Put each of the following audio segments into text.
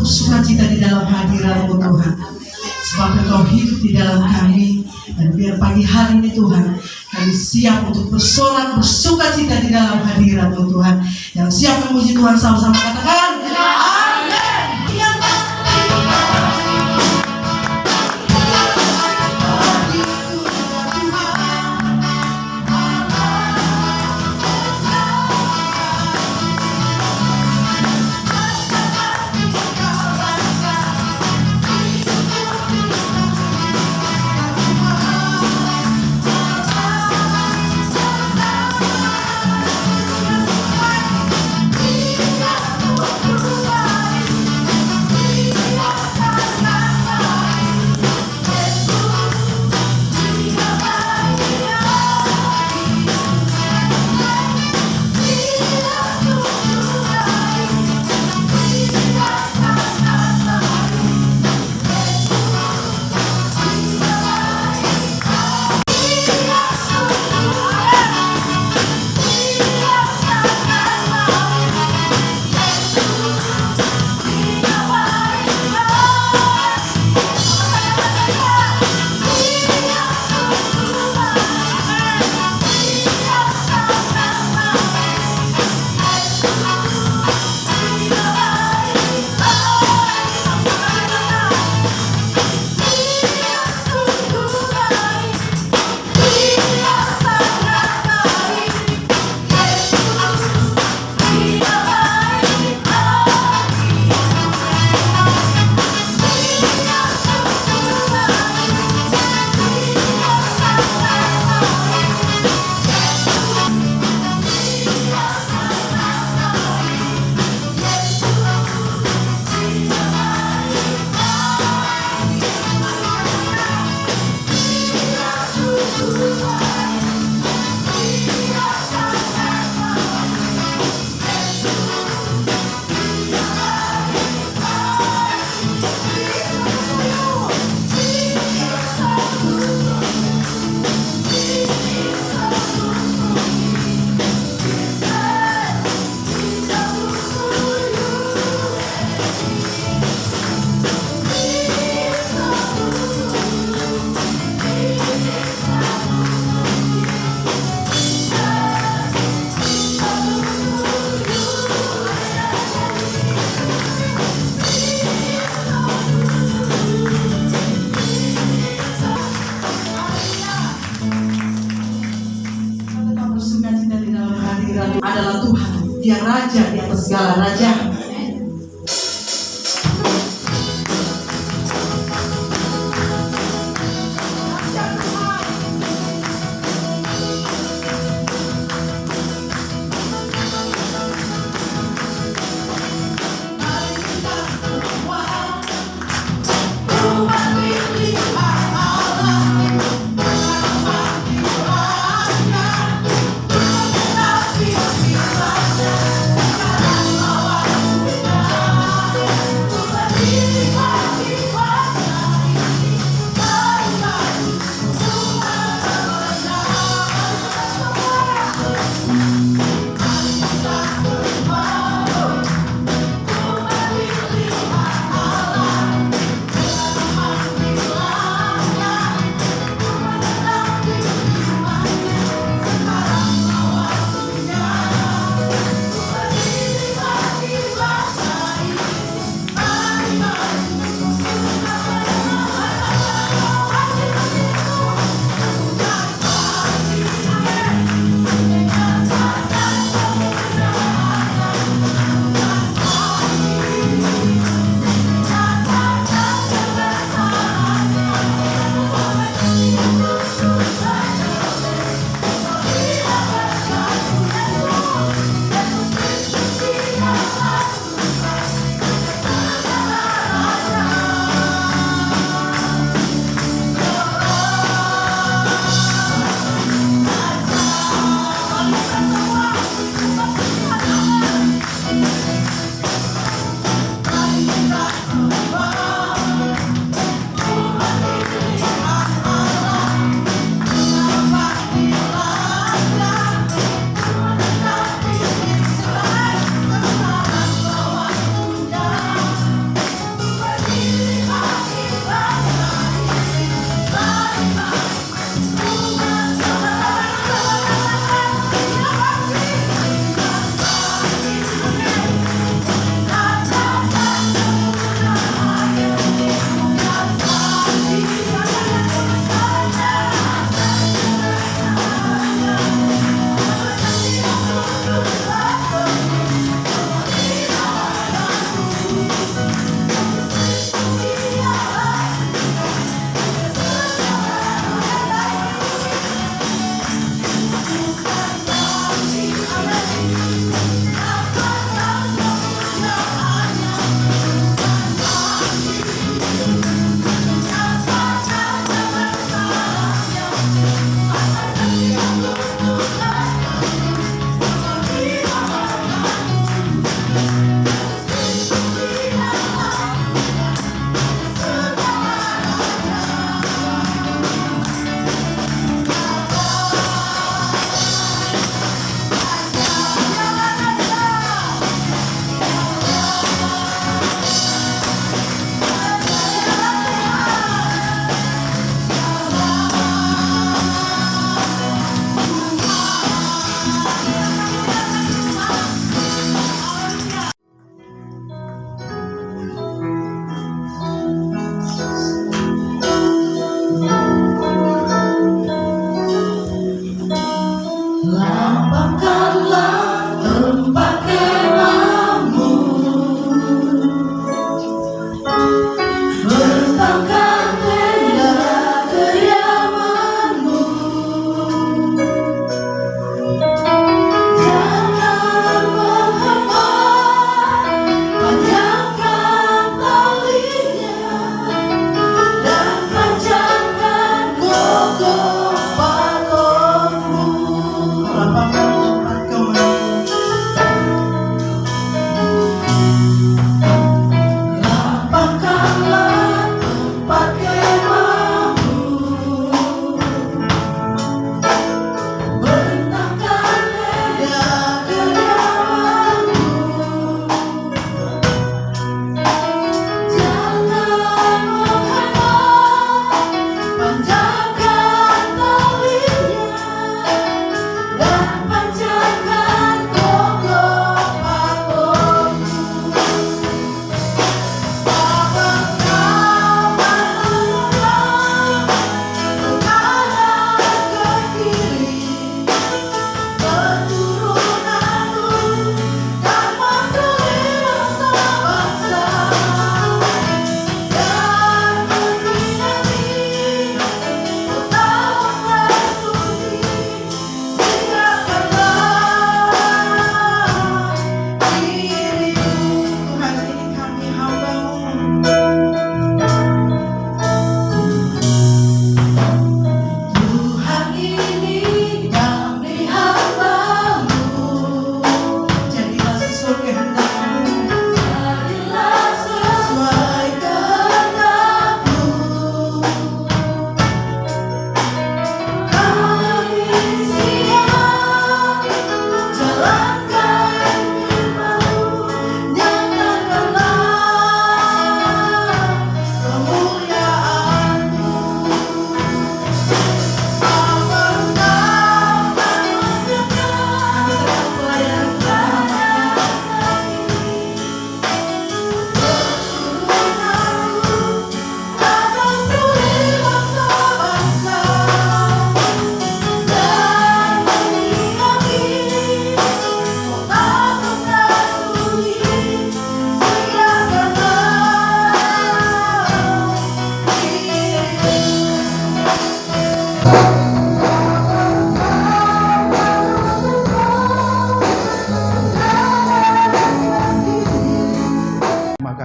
bersukacita di dalam hadirat-Mu Tuhan. Sebab Engkau hidup di dalam kami. Dan biar pagi hari ini Tuhan, kami siap untuk bersorak bersukacita di dalam hadirat-Mu Tuhan. Yang siap memuji Tuhan sama-sama katakan amin. Adalah Tuhan, Dia Raja di atas segala raja.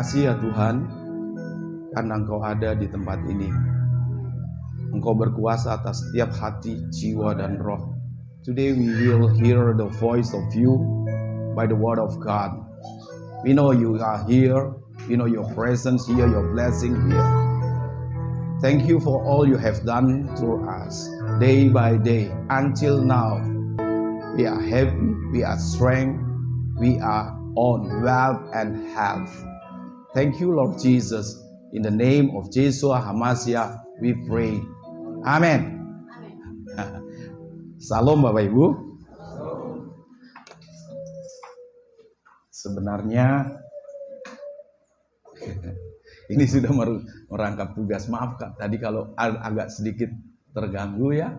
kasih ya Tuhan, karena Engkau ada di tempat ini. Engkau berkuasa atas setiap hati, jiwa, dan roh. Today we will hear the voice of you by the word of God. We know you are here. We know your presence here, your blessing here. Thank you for all you have done through us, day by day, until now. We are happy, we are strength, we are on wealth and health. Thank you, Lord Jesus. In the name of Yeshua HaMashiach, we pray. Amen. Salam Bapak Ibu. Sebenarnya ini sudah merangkap tugas. Maaf Kak, tadi kalau agak sedikit terganggu ya.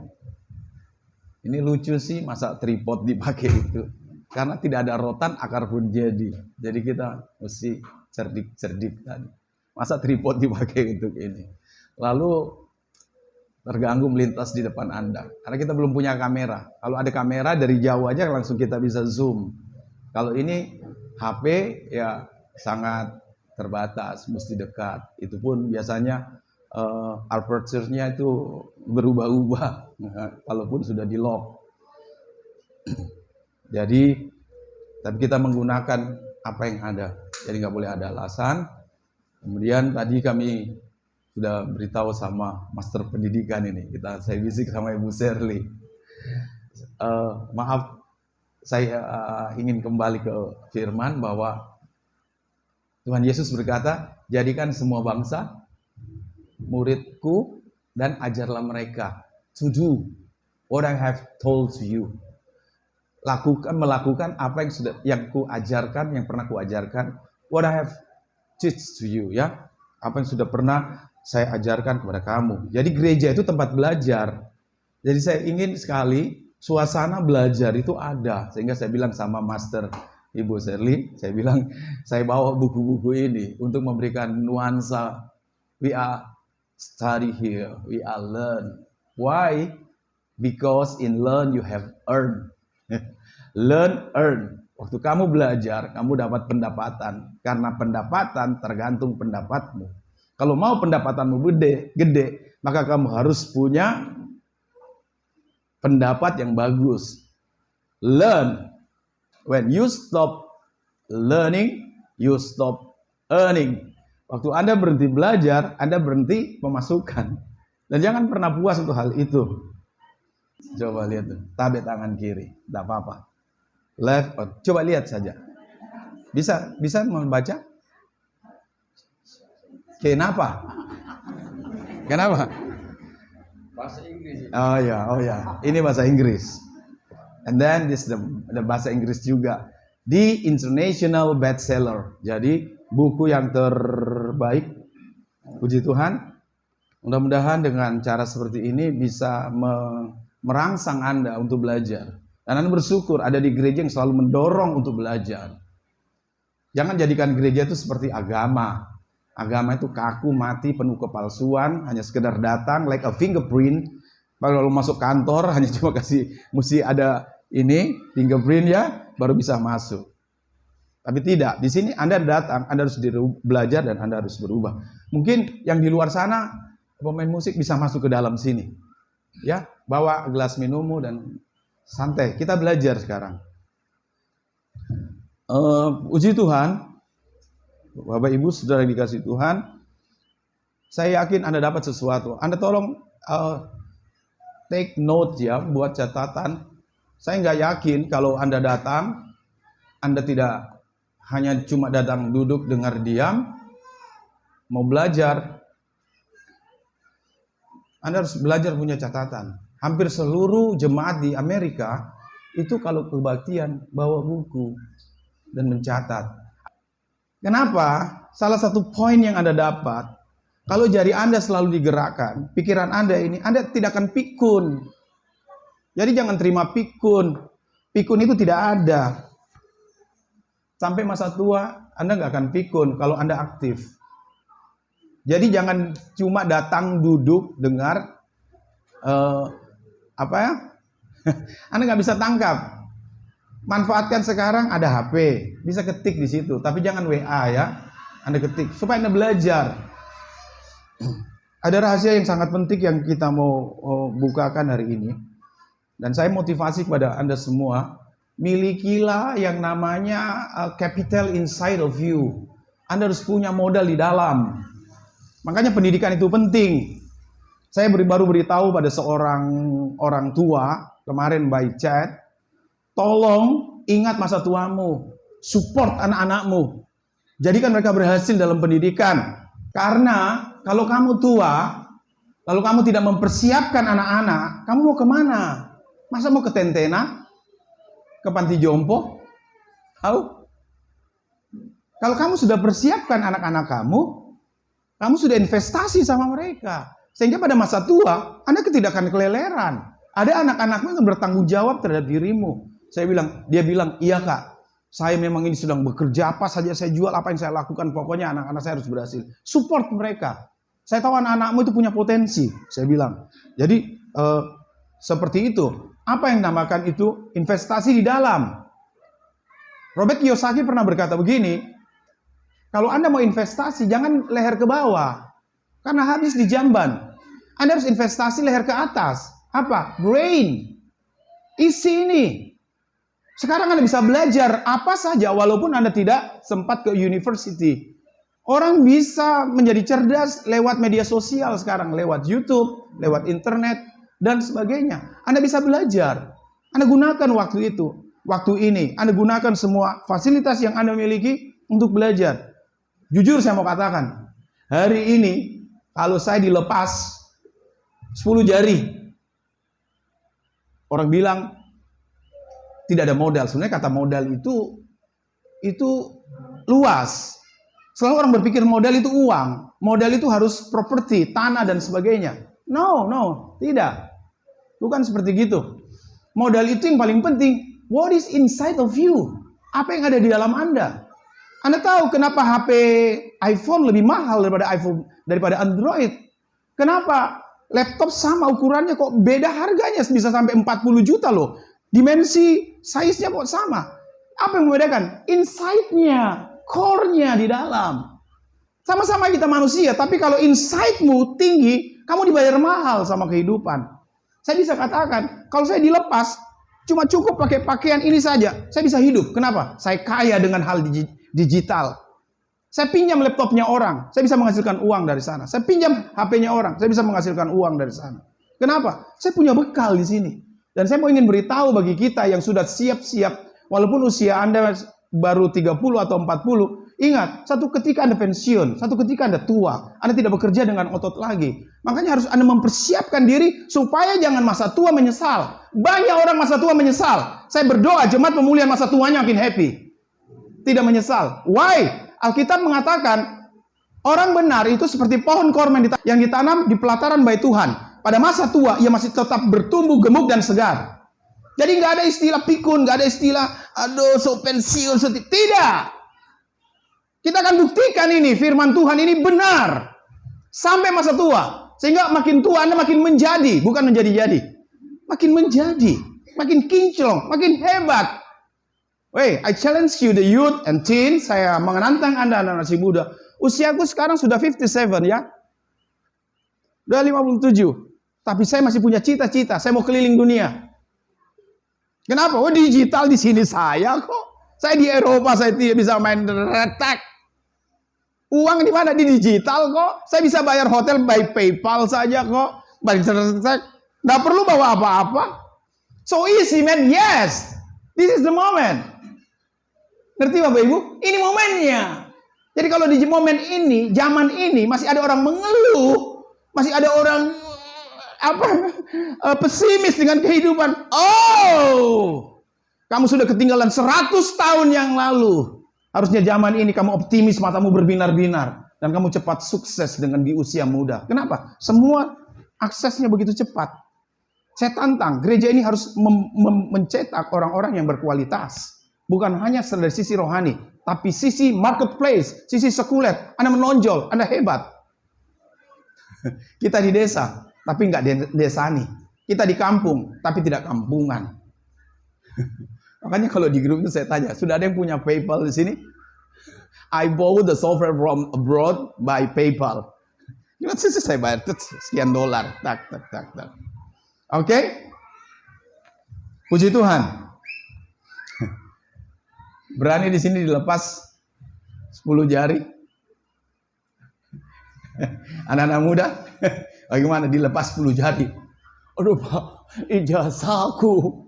Ini lucu sih, masa tripod dipakai itu. Karena tidak ada rotan, akar pun jadi. Jadi kita mesti cerdik-cerdik tadi. Masa tripod dipakai untuk ini. Lalu terganggu melintas di depan Anda. Karena kita belum punya kamera. Kalau ada kamera dari jauh aja langsung kita bisa zoom. Kalau ini HP ya sangat terbatas, mesti dekat. Itu pun biasanya aperture-nya itu berubah-ubah walaupun sudah di lock. Jadi tapi kita menggunakan apa yang ada. Jadi nggak boleh ada alasan. Kemudian tadi kami sudah beritahu sama master pendidikan ini. Saya bisik sama Ibu Shirley. Maaf, saya ingin kembali ke firman bahwa Tuhan Yesus berkata, jadikan semua bangsa muridku dan ajarlah mereka to do what I have told to you. Melakukan apa yang ku ajarkan, yang pernah ku ajarkan. What I have teach to you, ya. Apa yang sudah pernah saya ajarkan kepada kamu. Jadi gereja itu tempat belajar. Jadi saya ingin sekali suasana belajar itu ada. Sehingga saya bilang sama Master Ibu Shirley, saya bilang saya bawa buku-buku ini untuk memberikan nuansa. We are study here, we are learn. Why? Because in learn you have earn. Learn, earn. Waktu kamu belajar, kamu dapat pendapatan. Karena pendapatan tergantung pendapatmu. Kalau mau pendapatanmu gede, maka kamu harus punya pendapat yang bagus. Learn. When you stop learning, you stop earning. Waktu Anda berhenti belajar, Anda berhenti pemasukan. Dan jangan pernah puas untuk hal itu. Coba lihat tuh, tabek tangan kiri, tidak apa-apa. Left, coba lihat saja. Bisa membaca? Kenapa? Bahasa Inggris. Oh ya, ini bahasa Inggris. And then this the bahasa Inggris juga. The International Bestseller. Jadi buku yang terbaik. Puji Tuhan. Mudah-mudahan dengan cara seperti ini bisa merangsang Anda untuk belajar. Dan Anda bersyukur ada di gereja yang selalu mendorong untuk belajar. Jangan jadikan gereja itu seperti agama. Agama itu kaku, mati, penuh kepalsuan, hanya sekedar datang like a fingerprint. Kalau masuk kantor hanya cuma mesti ada ini fingerprint ya, baru bisa masuk. Tapi tidak, di sini Anda datang, Anda harus belajar dan Anda harus berubah. Mungkin yang di luar sana pemain musik bisa masuk ke dalam sini. Ya, bawa gelas minummu dan santai. Kita belajar sekarang. Puji Tuhan. Bapak Ibu Saudara yang dikasihi Tuhan, saya yakin Anda dapat sesuatu. Anda tolong take note ya, buat catatan. Saya nggak yakin kalau Anda datang, Anda tidak hanya cuma datang duduk dengar diam, mau belajar. Anda harus belajar punya catatan. Hampir seluruh jemaat di Amerika itu kalau kebaktian bawa buku dan mencatat. Kenapa? Salah satu poin yang Anda dapat, kalau jari Anda selalu digerakkan, pikiran Anda tidak akan pikun. Jadi jangan terima pikun. Pikun itu tidak ada. Sampai masa tua, Anda nggak akan pikun kalau Anda aktif. Jadi jangan cuma datang duduk dengar Anda nggak bisa tangkap. Manfaatkan sekarang ada HP, bisa ketik di situ, tapi jangan WA ya. Anda ketik supaya Anda belajar. Ada rahasia yang sangat penting yang kita mau bukakan hari ini. Dan saya motivasi kepada Anda semua, milikilah yang namanya capital inside of you. Anda harus punya modal di dalam. Makanya pendidikan itu penting. Saya baru beritahu pada seorang orang tua kemarin by chat, tolong ingat masa tuamu, support anak-anakmu. Jadikan mereka berhasil dalam pendidikan. Karena kalau kamu tua, lalu kamu tidak mempersiapkan anak-anak, kamu mau kemana? Masa mau ke Tentena? Ke panti jompo? Tahu? Kalau kamu sudah persiapkan anak-anak kamu sudah investasi sama mereka. Sehingga pada masa tua, Anda tidak akan keleleran. Ada anak-anakmu yang bertanggung jawab terhadap dirimu. Dia bilang, iya kak. Saya memang ini sedang bekerja, apa saja saya jual, apa yang saya lakukan, pokoknya anak-anak saya harus berhasil. Support mereka. Saya tahu anak-anakmu itu punya potensi, saya bilang. Jadi, seperti itu. Apa yang dinamakan itu? Investasi di dalam. Robert Kiyosaki pernah berkata begini, kalau Anda mau investasi, jangan leher ke bawah. Karena habis di jamban. Anda harus investasi leher ke atas. Apa? Brain. Isi ini. Sekarang Anda bisa belajar apa saja walaupun Anda tidak sempat ke university. Orang bisa menjadi cerdas lewat media sosial sekarang, lewat YouTube, lewat internet, dan sebagainya. Anda bisa belajar. Anda gunakan waktu itu, waktu ini. Anda gunakan semua fasilitas yang Anda miliki untuk belajar. Jujur saya mau katakan, hari ini kalau saya dilepas 10 jari, orang bilang, tidak ada modal. Sebenarnya kata modal itu luas. Selalu orang berpikir modal itu uang. Modal itu harus properti, tanah dan sebagainya. No, tidak. Bukan seperti gitu. Modal itu yang paling penting. What is inside of you? Apa yang ada di dalam Anda? Anda tahu kenapa HP iPhone lebih mahal daripada Android? Kenapa laptop sama ukurannya kok beda harganya bisa sampai 40 juta loh. Dimensi size-nya kok sama. Apa yang membedakan? Inside-nya, core-nya di dalam. Sama-sama kita manusia, tapi kalau inside-mu tinggi, kamu dibayar mahal sama kehidupan. Saya bisa katakan, kalau saya dilepas, cuma cukup pakai pakaian ini saja, saya bisa hidup. Kenapa? Saya kaya dengan hal digital. Saya pinjam laptopnya orang, saya bisa menghasilkan uang dari sana. Saya pinjam HP-nya orang, saya bisa menghasilkan uang dari sana. Kenapa? Saya punya bekal di sini. Dan saya mau ingin beritahu bagi kita yang sudah siap-siap, walaupun usia Anda baru 30 atau 40, ingat, satu ketika Anda pensiun, satu ketika Anda tua, Anda tidak bekerja dengan otot lagi. Makanya harus Anda mempersiapkan diri supaya jangan masa tua menyesal. Banyak orang masa tua menyesal. Saya berdoa jemaat pemulihan masa tuanya makin happy. Tidak menyesal. Why? Alkitab mengatakan, orang benar itu seperti pohon kormen yang ditanam di pelataran bait Tuhan. Pada masa tua, ia masih tetap bertumbuh gemuk dan segar. Jadi nggak ada istilah pikun, nggak ada istilah, aduh, so pensiun, tidak. Kita akan buktikan ini, firman Tuhan ini benar. Sampai masa tua. Sehingga makin tua Anda makin menjadi, bukan menjadi-jadi. Makin menjadi, makin kinclong, makin hebat. Wey, I challenge you the youth and teen. Saya menantang Anda anak-anak si muda. Usiaku sekarang sudah 57 ya. Udah 57. Tapi saya masih punya cita-cita. Saya mau keliling dunia. Kenapa? Oh, digital di sini saya kok. Saya di Eropa, saya tidak bisa main retek. Uang di mana? Di digital kok. Saya bisa bayar hotel by PayPal saja kok. Bayar retek. Nggak perlu bawa apa-apa. So easy man. Yes. This is the moment. Ngerti Bapak Ibu? Ini momennya. Jadi kalau di momen ini, zaman ini masih ada orang mengeluh, masih ada orang pesimis dengan kehidupan. Oh, kamu sudah ketinggalan 100 tahun yang lalu. Harusnya zaman ini kamu optimis, matamu berbinar-binar, dan kamu cepat sukses dengan di usia muda. Kenapa? Semua aksesnya begitu cepat. Saya tantang, gereja ini harus mencetak orang-orang yang berkualitas. Bukan hanya dari sisi rohani, tapi sisi marketplace, sisi sekuler. Anda menonjol, Anda hebat. Kita di desa, tapi nggak desani. Kita di kampung, tapi tidak kampungan. Makanya kalau di grup itu saya tanya, sudah ada yang punya PayPal di sini? I bought the software from abroad by PayPal. Saya bayar sekian dolar. Tak. Oke? Puji Tuhan. Berani di sini dilepas 10 jari? Anak-anak muda, bagaimana dilepas 10 jari? Aduh Pak, ijazahku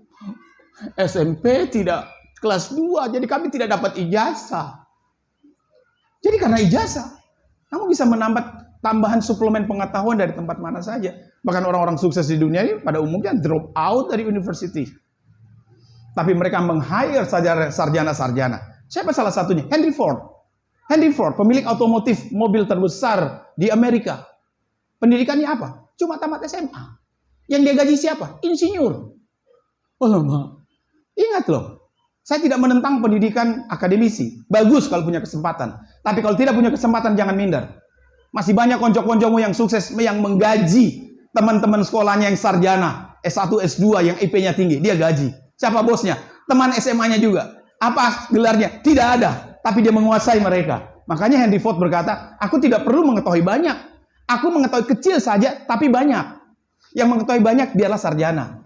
SMP tidak kelas 2, jadi kami tidak dapat ijazah. Jadi karena ijazah, kamu bisa menambah tambahan suplemen pengetahuan dari tempat mana saja. Bahkan orang-orang sukses di dunia ini pada umumnya drop out dari university. Tapi mereka meng-hire sarjana-sarjana. Siapa salah satunya? Henry Ford. Henry Ford, pemilik otomotif mobil terbesar di Amerika. Pendidikannya apa? Cuma tamat SMA. Yang dia gaji siapa? Insinyur. Oh lama. Ingat loh, saya tidak menentang pendidikan akademisi. Bagus kalau punya kesempatan. Tapi kalau tidak punya kesempatan, jangan minder. Masih banyak konco-koncomu yang sukses, yang menggaji teman-teman sekolahnya yang sarjana, S1, S2, yang IP-nya tinggi. Dia gaji. Siapa bosnya? Teman SMA-nya juga. Apa gelarnya? Tidak ada. Tapi dia menguasai mereka. Makanya Henry Ford berkata, aku tidak perlu mengetahui banyak. Aku mengetahui kecil saja, tapi banyak. Yang mengetahui banyak, dialah sarjana.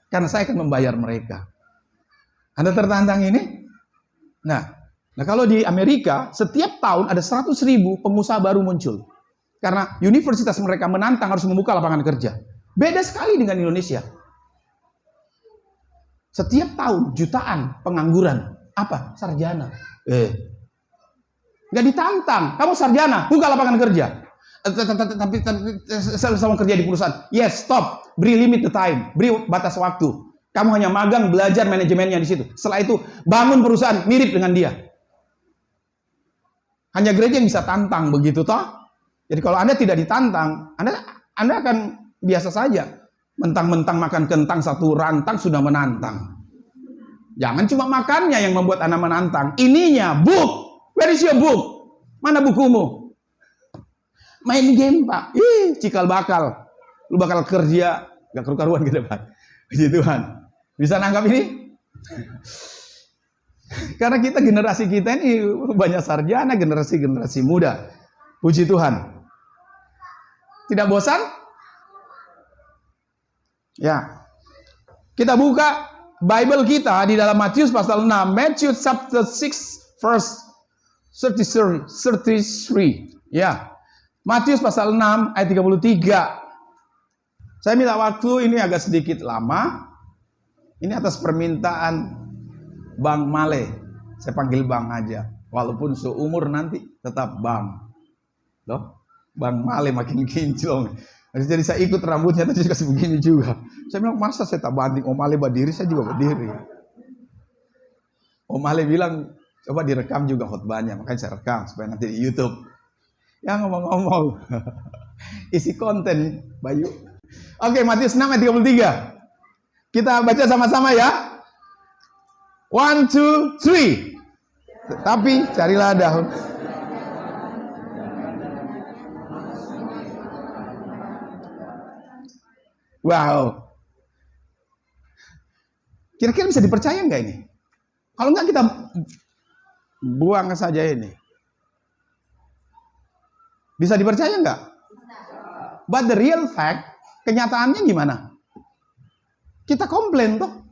Karena saya akan membayar mereka. Anda tertantang ini? Nah kalau di Amerika, setiap tahun ada 100.000 pengusaha baru muncul. Karena universitas mereka menantang harus membuka lapangan kerja. Beda sekali dengan Indonesia. Setiap tahun jutaan pengangguran. Apa? Sarjana. Nggak ditantang. Kamu sarjana, buka lapangan kerja. Tapi saya mau kerja di perusahaan. Yes, stop. Beri limit the time. Beri batas waktu. Kamu hanya magang, belajar manajemennya di situ. Setelah itu, bangun perusahaan mirip dengan dia. Hanya gereja yang bisa tantang, begitu toh? Jadi kalau Anda tidak ditantang, Anda akan biasa saja. Mentang-mentang makan kentang satu rantang sudah menantang. Jangan cuma makannya yang membuat Anda menantang. Ininya, book. Where is your book? Mana bukumu? Main game, Pak. Cikal bakal. Lu bakal kerja, gak keru-karuan ke depan. Puji Tuhan. Bisa nangkap ini? Karena generasi kita ini banyak sarjana, generasi muda. Puji Tuhan. Tidak bosan? Ya. Kita buka Bible kita di dalam Matius pasal 6. Matthew chapter 6 verse 33. Ya. Matius pasal 6 ayat 33. Saya minta waktu ini agak sedikit lama. Ini atas permintaan Bang Male. Saya panggil Bang aja. Walaupun seumur nanti tetap Bang. Loh, Bang Male makin kinclong. Jadi saya ikut rambutnya tadi kasih begini juga. Saya bilang, masa saya tak banting Om Male berdiri, saya juga berdiri. Om Male bilang, coba direkam juga khotbahnya. Makanya saya rekam supaya nanti di YouTube. Ya ngomong-ngomong. Isi konten, Bayu. Oke, Matius 6 ayat 33. Kita baca sama-sama ya. 1, 2, 3. Tapi carilah daun. Wow. Kira-kira bisa dipercaya nggak ini? Kalau nggak kita buang saja ini. Bisa dipercaya nggak? But the real fact, kenyataannya gimana? Kita komplain toh.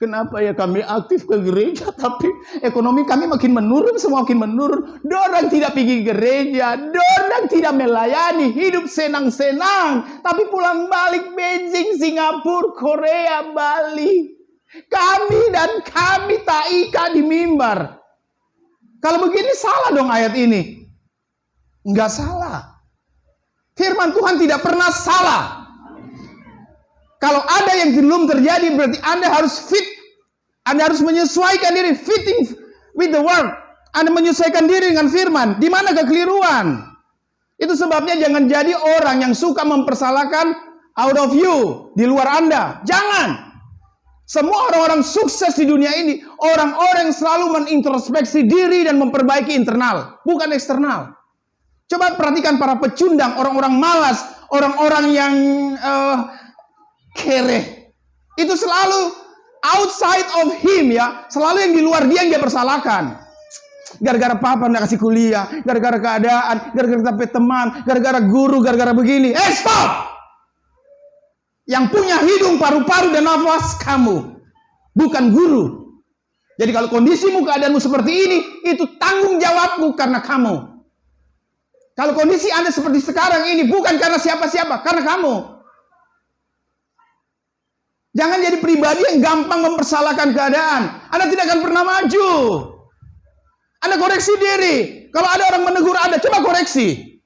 Kenapa ya kami aktif ke gereja, tapi ekonomi kami makin menurun, semua makin menurun. Dorang tidak pergi gereja, dorang tidak melayani, hidup senang-senang. Tapi pulang balik Beijing, Singapura, Korea, Bali. Kami tak ikat di mimbar. Kalau begini salah dong ayat ini. Enggak salah. Firman Tuhan tidak pernah salah. Kalau ada yang belum terjadi, berarti Anda harus fit. Anda harus menyesuaikan diri, fitting with the word. Anda menyesuaikan diri dengan firman. Di mana kekeliruan? Itu sebabnya jangan jadi orang yang suka mempersalahkan out of you, di luar Anda. Jangan. Semua orang-orang sukses di dunia ini, orang-orang yang selalu menintrospeksi diri dan memperbaiki internal, bukan eksternal. Coba perhatikan para pecundang, orang-orang malas, orang-orang yang kere. Itu selalu outside of him ya. Selalu yang di luar dia yang dia persalahkan. gara-gara papa nggak kasih kuliah, gara-gara keadaan, gara-gara tapi teman, gara-gara guru, gara-gara begini. Stop! Yang punya hidung, paru-paru, dan nafas kamu, bukan guru. Jadi kalau kondisimu, keadaanmu seperti ini, itu tanggung jawabmu karena kamu. Kalau kondisi Anda seperti sekarang ini, bukan karena siapa-siapa, karena kamu. Jangan jadi pribadi yang gampang mempersalahkan keadaan. Anda tidak akan pernah maju. Anda koreksi diri. Kalau ada orang menegur Anda, coba koreksi.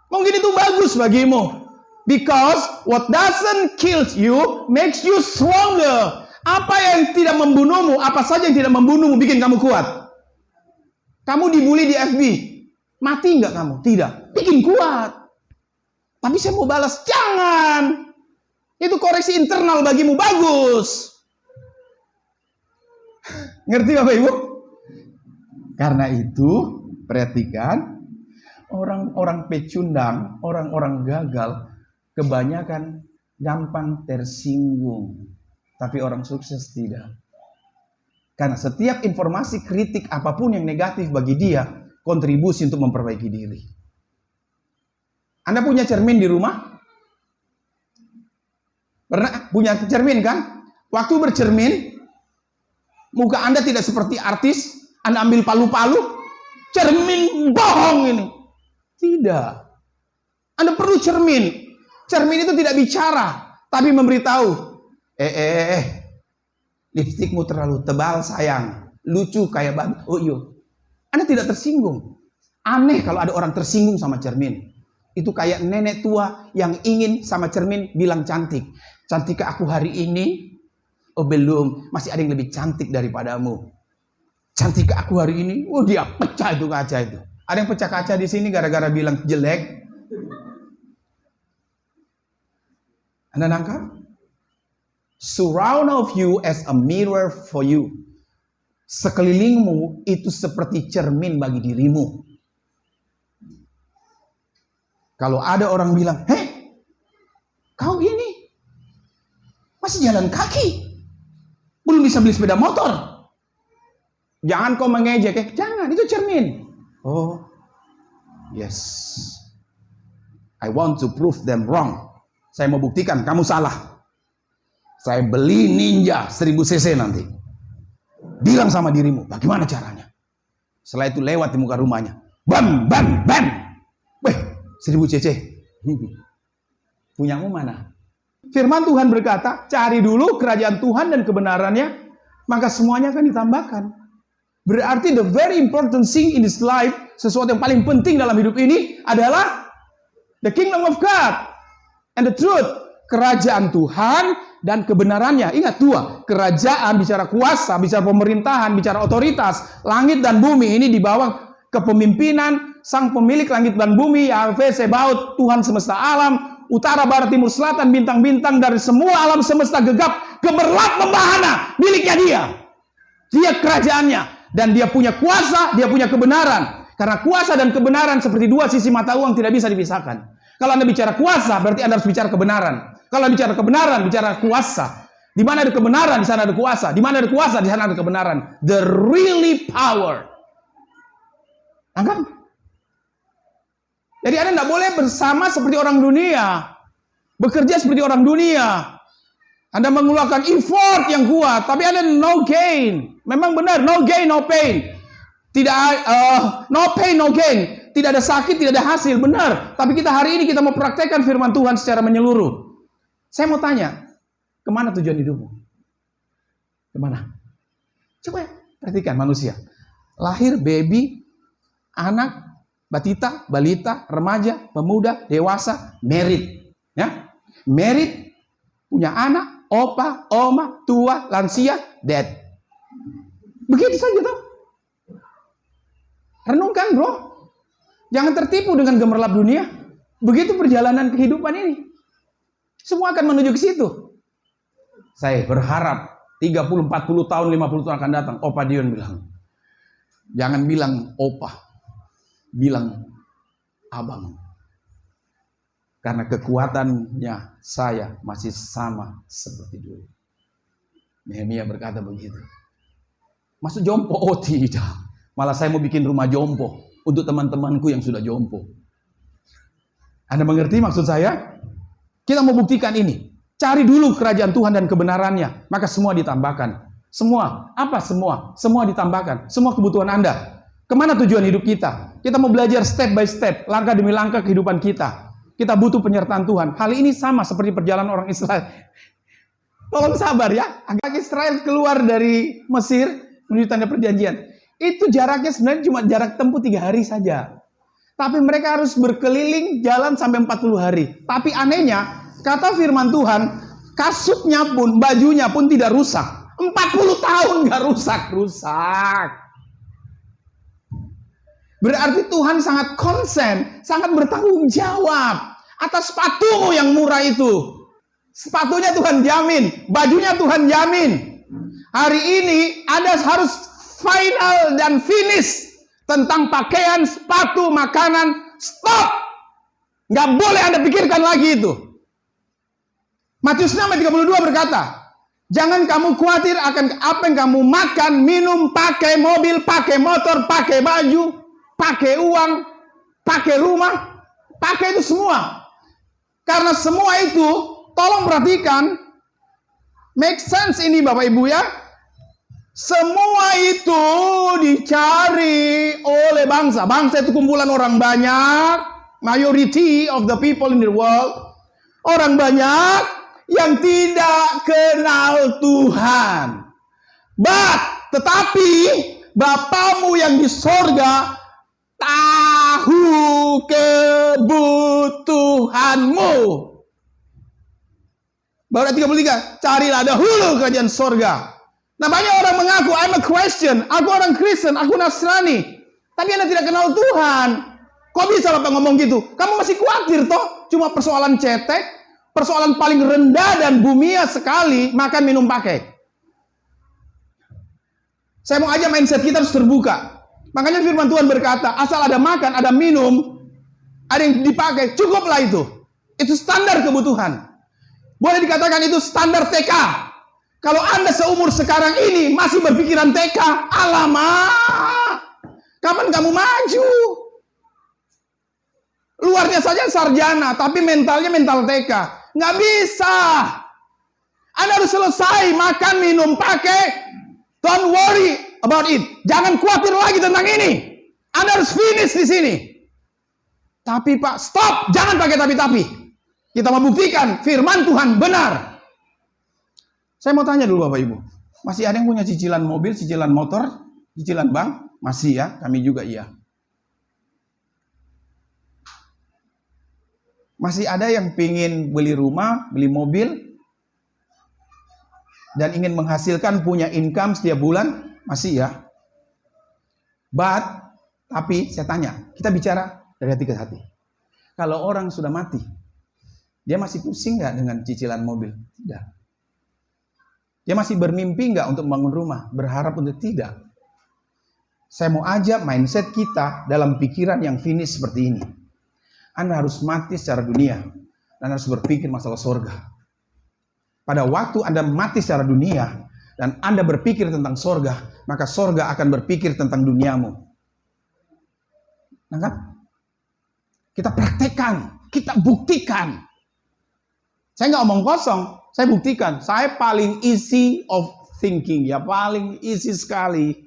Mungkin itu bagus bagimu. Because what doesn't kill you makes you stronger. Apa yang tidak membunuhmu, apa saja yang tidak membunuhmu bikin kamu kuat. Kamu dibully di FB. Mati nggak kamu? Tidak. Bikin kuat. Tapi saya mau balas. Jangan. Itu koreksi internal bagimu. Bagus. Ngerti Bapak Ibu? Karena itu, perhatikan. Orang-orang pecundang, orang-orang gagal, kebanyakan gampang tersinggung. Tapi orang sukses tidak. Karena setiap informasi kritik apapun yang negatif bagi dia, kontribusi untuk memperbaiki diri. Anda punya cermin di rumah? Pernah punya cermin kan? Waktu bercermin, muka Anda tidak seperti artis, Anda ambil palu-palu, cermin bohong ini. Tidak. Anda perlu cermin. Cermin itu tidak bicara, tapi memberitahu. Lipstikmu terlalu tebal sayang. Lucu kayak babi. Oh iya. Anda tidak tersinggung. Aneh kalau ada orang tersinggung sama cermin. Itu kayak nenek tua yang ingin sama cermin bilang cantik. Cantikkah aku hari ini? Oh belum, masih ada yang lebih cantik daripadamu. Cantikkah aku hari ini? Oh dia pecah itu kaca itu. Ada yang pecah kaca di sini gara-gara bilang jelek. Anda nangkap? Surround of you as a mirror for you. Sekelilingmu itu seperti cermin bagi dirimu. Kalau ada orang bilang, "Hei, kau ini masih jalan kaki, belum bisa beli sepeda motor." Jangan kau mengejek, jangan, itu cermin. Oh, yes. I want to prove them wrong. Saya mau buktikan kamu salah. Saya beli Ninja 1000 cc nanti. Bilang sama dirimu, bagaimana caranya? Setelah itu lewat di muka rumahnya. Bam, bam, bam. Weh, 1000 cc. Punyamu mana? Firman Tuhan berkata, cari dulu kerajaan Tuhan dan kebenarannya, maka semuanya akan ditambahkan. Berarti the very important thing in this life, sesuatu yang paling penting dalam hidup ini adalah the kingdom of God and the truth. Kerajaan Tuhan dan kebenarannya. Ingat dua, kerajaan bicara kuasa, bicara pemerintahan, bicara otoritas. Langit dan bumi ini di bawah kepemimpinan sang pemilik langit dan bumi, Yahweh Sebaot, Tuhan semesta alam, utara, barat, timur, selatan, bintang-bintang dari semua alam semesta gegap, gemerlap membahana, miliknya dia. Dia kerajaannya dan dia punya kuasa, dia punya kebenaran. Karena kuasa dan kebenaran seperti dua sisi mata uang, tidak bisa dipisahkan. Kalau Anda bicara kuasa, berarti Anda harus bicara kebenaran. Kalau bicara kebenaran, bicara kuasa. Di mana ada kebenaran, di sana ada kuasa. Di mana ada kuasa, di sana ada kebenaran. The really power. Anggap? Jadi Anda tidak boleh bersama seperti orang dunia. Bekerja seperti orang dunia. Anda mengeluarkan effort yang kuat, tapi Anda no gain. Memang benar, no gain, no pain. Tidak, no pain, no gain. Tidak ada sakit, tidak ada hasil, benar. Tapi kita hari ini kita mau praktekkan firman Tuhan secara menyeluruh. Saya mau tanya, kemana tujuan hidupmu? Kemana? Coba perhatikan manusia. Lahir, baby, anak, batita, balita, remaja, pemuda, dewasa, married. Ya? Married, punya anak, opa, oma, tua, lansia, dead. Begitu saja tuh. Renungkan bro. Jangan tertipu dengan gemerlap dunia. Begitu perjalanan kehidupan ini. Semua akan menuju ke situ. Saya berharap 30, 40 tahun, 50 tahun akan datang. Opa Dion bilang. Jangan bilang opa. Bilang abang. Karena kekuatannya saya masih sama seperti dulu. Nehemia berkata begitu. Masuk jompo? Oh tidak. Malah saya mau bikin rumah jompo untuk teman-temanku yang sudah jompo. Anda mengerti maksud saya? Kita mau buktikan ini. Cari dulu kerajaan Tuhan dan kebenarannya, maka semua ditambahkan. Semua, apa semua? Semua ditambahkan. Semua kebutuhan Anda. Kemana tujuan hidup kita? Kita mau belajar step by step, langkah demi langkah kehidupan kita. Kita butuh penyertaan Tuhan. Hal ini sama seperti perjalanan orang Israel. Tolong sabar ya. Agak Israel keluar dari Mesir menuju tanda perjanjian. Itu jaraknya sebenarnya cuma jarak tempuh 3 hari saja. Tapi mereka harus berkeliling jalan sampai 40 hari. Tapi anehnya, kata firman Tuhan, kasutnya pun, bajunya pun tidak rusak. 40 tahun gak rusak. Berarti Tuhan sangat konsen, sangat bertanggung jawab atas sepatumu yang murah itu. Sepatunya Tuhan jamin, bajunya Tuhan jamin. Hari ini Anda harus final dan finish tentang pakaian, sepatu, makanan. Stop! Nggak boleh Anda pikirkan lagi itu. Matius 6:32 berkata, jangan kamu khawatir akan apa yang kamu makan, minum, pakai mobil, pakai motor, pakai baju, pakai uang, pakai rumah, pakai itu semua. Karena semua itu, tolong perhatikan, make sense ini Bapak Ibu ya. Semua itu dicari oleh bangsa. Bangsa itu kumpulan orang banyak, majority of the people in the world. Orang banyak yang tidak kenal Tuhan. Tetapi Bapamu yang di sorga tahu kebutuhanmu. Baru 33, carilah dahulu kerajaan sorga. Nah, banyak orang mengaku, I'm a Christian, aku orang Kristen, aku Nasrani. Tapi Anda tidak kenal Tuhan. Kok bisa Bapak ngomong gitu? Kamu masih khawatir toh? Cuma persoalan cetek, persoalan paling rendah dan bumia sekali, makan, minum, pakai. Saya mau aja mindset kita harus terbuka. Makanya firman Tuhan berkata, asal ada makan, ada minum, ada yang dipakai, cukuplah itu. Itu standar kebutuhan. Boleh dikatakan itu standar TK. Kalau Anda seumur sekarang ini masih berpikiran TK, alamak, kapan kamu maju? Luarnya saja sarjana, tapi mentalnya mental TK. Nggak bisa. Anda harus selesai makan, minum, pakai. Don't worry about it. Jangan khawatir lagi tentang ini. Anda harus finish di sini. Tapi Pak, stop. Jangan pakai tapi-tapi. Kita membuktikan firman Tuhan benar. Saya mau tanya dulu Bapak Ibu. Masih ada yang punya cicilan mobil, cicilan motor, cicilan bank? Masih ya, kami juga iya. Masih ada yang pingin beli rumah, beli mobil, dan ingin menghasilkan punya income setiap bulan? Masih ya. Tapi saya tanya, kita bicara dari hati ke hati. Kalau orang sudah mati, dia masih pusing nggak dengan cicilan mobil? Tidak. Dia masih bermimpi nggak untuk membangun rumah? Berharap untuk tidak. Saya mau ajak mindset kita dalam pikiran yang finish seperti ini. Anda harus mati secara dunia dan harus berpikir masalah sorga. Pada waktu Anda mati secara dunia dan Anda berpikir tentang sorga, maka sorga akan berpikir tentang duniamu. Nah kan? Kita praktekkan, kita buktikan. Saya nggak omong kosong. Saya buktikan, saya paling easy of thinking, ya paling easy sekali.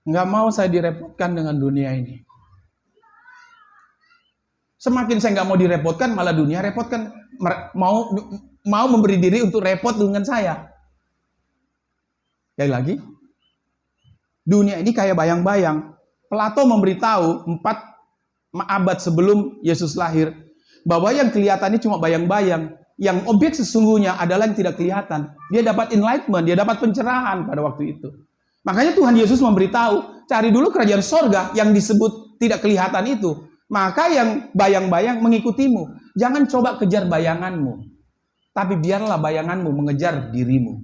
Nggak mau saya direpotkan dengan dunia ini. Semakin saya nggak mau direpotkan, malah dunia repotkan. Mau memberi diri untuk repot dengan saya. Sekali lagi, dunia ini kayak bayang-bayang. Plato memberitahu 4 abad sebelum Yesus lahir, bahwa yang kelihatan ini cuma bayang-bayang. Yang objek sesungguhnya adalah yang tidak kelihatan. Dia dapat enlightenment, dia dapat pencerahan pada waktu itu. Makanya Tuhan Yesus memberitahu, cari dulu kerajaan sorga yang disebut tidak kelihatan itu. Maka yang bayang-bayang mengikutimu. Jangan coba kejar bayanganmu. Tapi biarlah bayanganmu mengejar dirimu.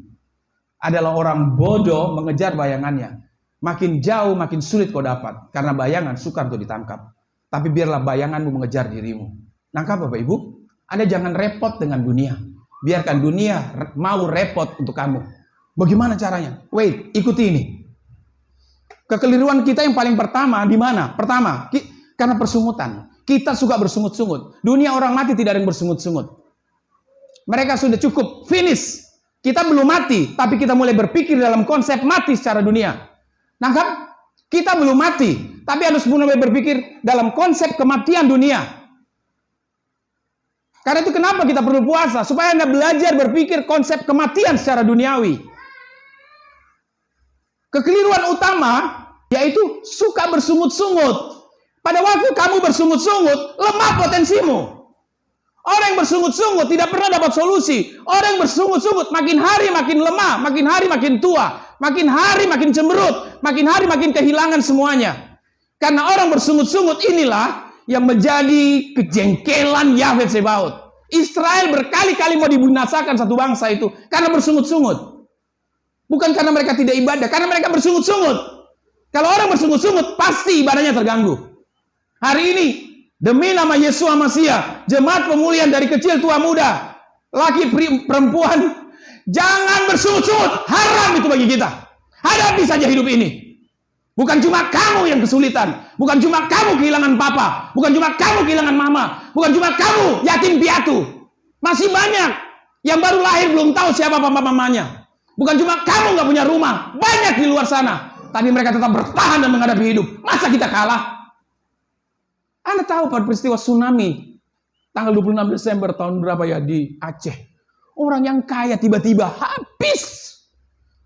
Adalah orang bodoh mengejar bayangannya. Makin jauh, makin sulit kau dapat. Karena bayangan sukar untuk ditangkap. Tapi biarlah bayanganmu mengejar dirimu. Nangkap Bapak Ibu? Anda jangan repot dengan dunia. Biarkan dunia mau repot untuk kamu. Bagaimana caranya? Wait, ikuti ini. Kekeliruan kita yang paling pertama di mana? Pertama, karena persungutan. Kita suka bersungut-sungut. Dunia orang mati tidak ada yang bersungut-sungut. Mereka sudah cukup, finish. Kita belum mati, tapi kita mulai berpikir dalam konsep mati secara dunia. Nangkap? Kita belum mati, tapi harus mulai berpikir dalam konsep kematian dunia. Karena itu kenapa kita perlu puasa? Supaya Anda belajar berpikir konsep kematian secara duniawi. Kekeliruan utama yaitu suka bersungut-sungut. Pada waktu kamu bersungut-sungut, lemah potensimu. Orang yang bersungut-sungut tidak pernah dapat solusi. Orang yang bersungut-sungut makin hari makin lemah, makin hari makin tua, makin hari makin cemberut, makin hari makin kehilangan semuanya. Karena orang bersungut-sungut inilah yang menjadi kejengkelan Yahweh Tsebaot. Israel berkali-kali mau dibinasakan satu bangsa itu karena bersungut-sungut. Bukan karena mereka tidak ibadah, karena mereka bersungut-sungut. Kalau orang bersungut-sungut, pasti ibadahnya terganggu. Hari ini, demi nama Yesus Masiah, jemaat pemulihan dari kecil tua muda, laki perempuan, jangan bersungut-sungut. Haram itu bagi kita. Hadapi saja hidup ini. Bukan cuma kamu yang kesulitan. Bukan cuma kamu kehilangan papa. Bukan cuma kamu kehilangan mama. Bukan cuma kamu yatim piatu. Masih banyak yang baru lahir belum tahu siapa papa mamanya. Bukan cuma kamu nggak punya rumah. Banyak di luar sana. Tapi mereka tetap bertahan dan menghadapi hidup. Masa kita kalah? Anda tahu pada peristiwa tsunami tanggal 26 Desember tahun berapa ya di Aceh. Orang yang kaya tiba-tiba habis.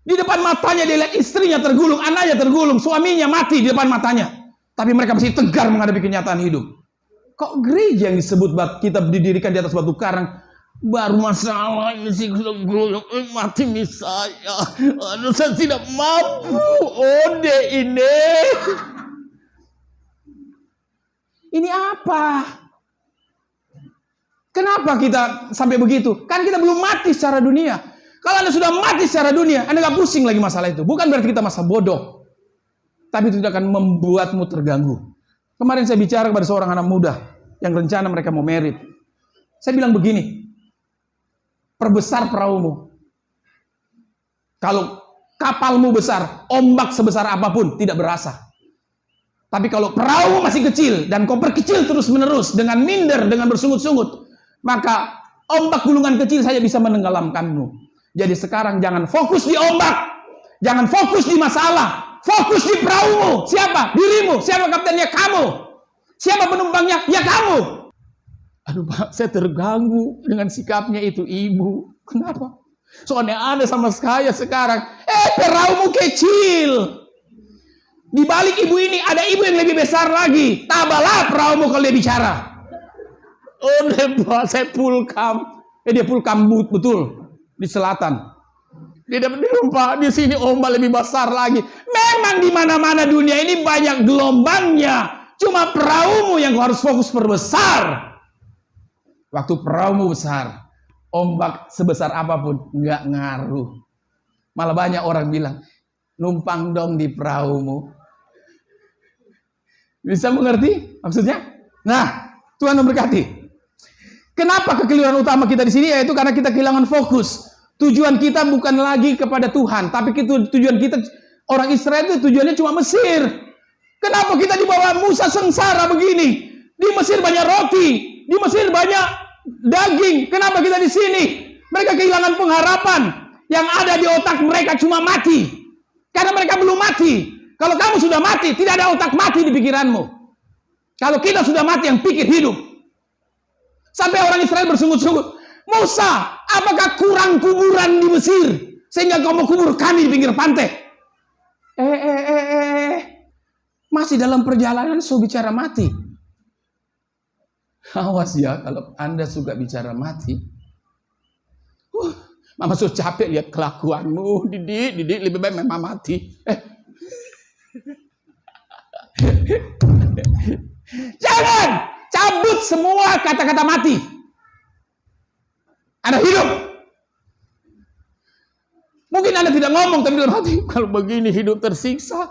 Di depan matanya dia lihat istrinya tergulung, anaknya tergulung, suaminya mati di depan matanya. Tapi mereka masih tegar menghadapi kenyataan hidup. Kok gereja yang disebut kita didirikan di atas batu karang baru masalah ini sih mati saya. Aduh, saya tidak mampu. Ode ini. Ini apa? Kenapa kita sampai begitu? Kan kita belum mati secara dunia. Kalau Anda sudah mati secara dunia, Anda gak pusing lagi masalah itu. Bukan berarti kita masa bodoh. Tapi itu tidak akan membuatmu terganggu. Kemarin saya bicara kepada seorang anak muda yang rencana mereka mau merit. Saya bilang begini, perbesar perahumu. Kalau kapalmu besar, ombak sebesar apapun tidak berasa. Tapi kalau perahu masih kecil dan kau perkecil terus-menerus dengan minder, dengan bersungut-sungut, maka ombak gulungan kecil saja bisa menenggelamkanmu. Jadi sekarang jangan fokus di ombak, jangan fokus di masalah, fokus di perahumu. Siapa? Dirimu. Siapa kaptennya? Kamu. Siapa penumpangnya? Ya kamu. Aduh Pak, saya terganggu dengan sikapnya itu ibu. Kenapa? Soalnya Anda sama saya sekarang, perahumu kecil. Di balik ibu ini ada ibu yang lebih besar lagi. Tabalah perahumu kalau dia bicara. Oh, saya pulkam. Dia pulkam betul di selatan. Dia dapat dirumpa di sini ombak lebih besar lagi. Memang di mana-mana dunia ini banyak gelombangnya. Cuma perahumu yang harus fokus perbesar. Waktu perahumu besar, ombak sebesar apapun nggak ngaruh. Malah banyak orang bilang, numpang dong di perahumu. Bisa mengerti maksudnya? Nah, Tuhan memberkati. Kenapa kekeliruan utama kita di sini? Yaitu karena kita kehilangan fokus. Tujuan kita bukan lagi kepada Tuhan, tapi tujuan kita orang Israel itu tujuannya cuma Mesir. Kenapa kita dibawa Musa sengsara begini? Di Mesir banyak roti, di Mesir banyak daging. Kenapa kita di sini? Mereka kehilangan pengharapan. Yang ada di otak mereka cuma mati. Karena mereka belum mati. Kalau kamu sudah mati, tidak ada otak mati di pikiranmu. Kalau kita sudah mati, yang pikir hidup. Sampai orang Israel bersungut-sungut, Musa, apakah kurang kuburan di Mesir sehingga kau mau kubur kami di pinggir pantai? Masih dalam perjalanan so bicara mati. Awas ya kalau Anda suka bicara mati. Mama so capek lihat kelakuanmu, Didik lebih baik memang mati. Jangan cabut semua kata-kata mati. Anda hidup. Mungkin Anda tidak ngomong, tapi dalam hati, kalau begini hidup tersiksa.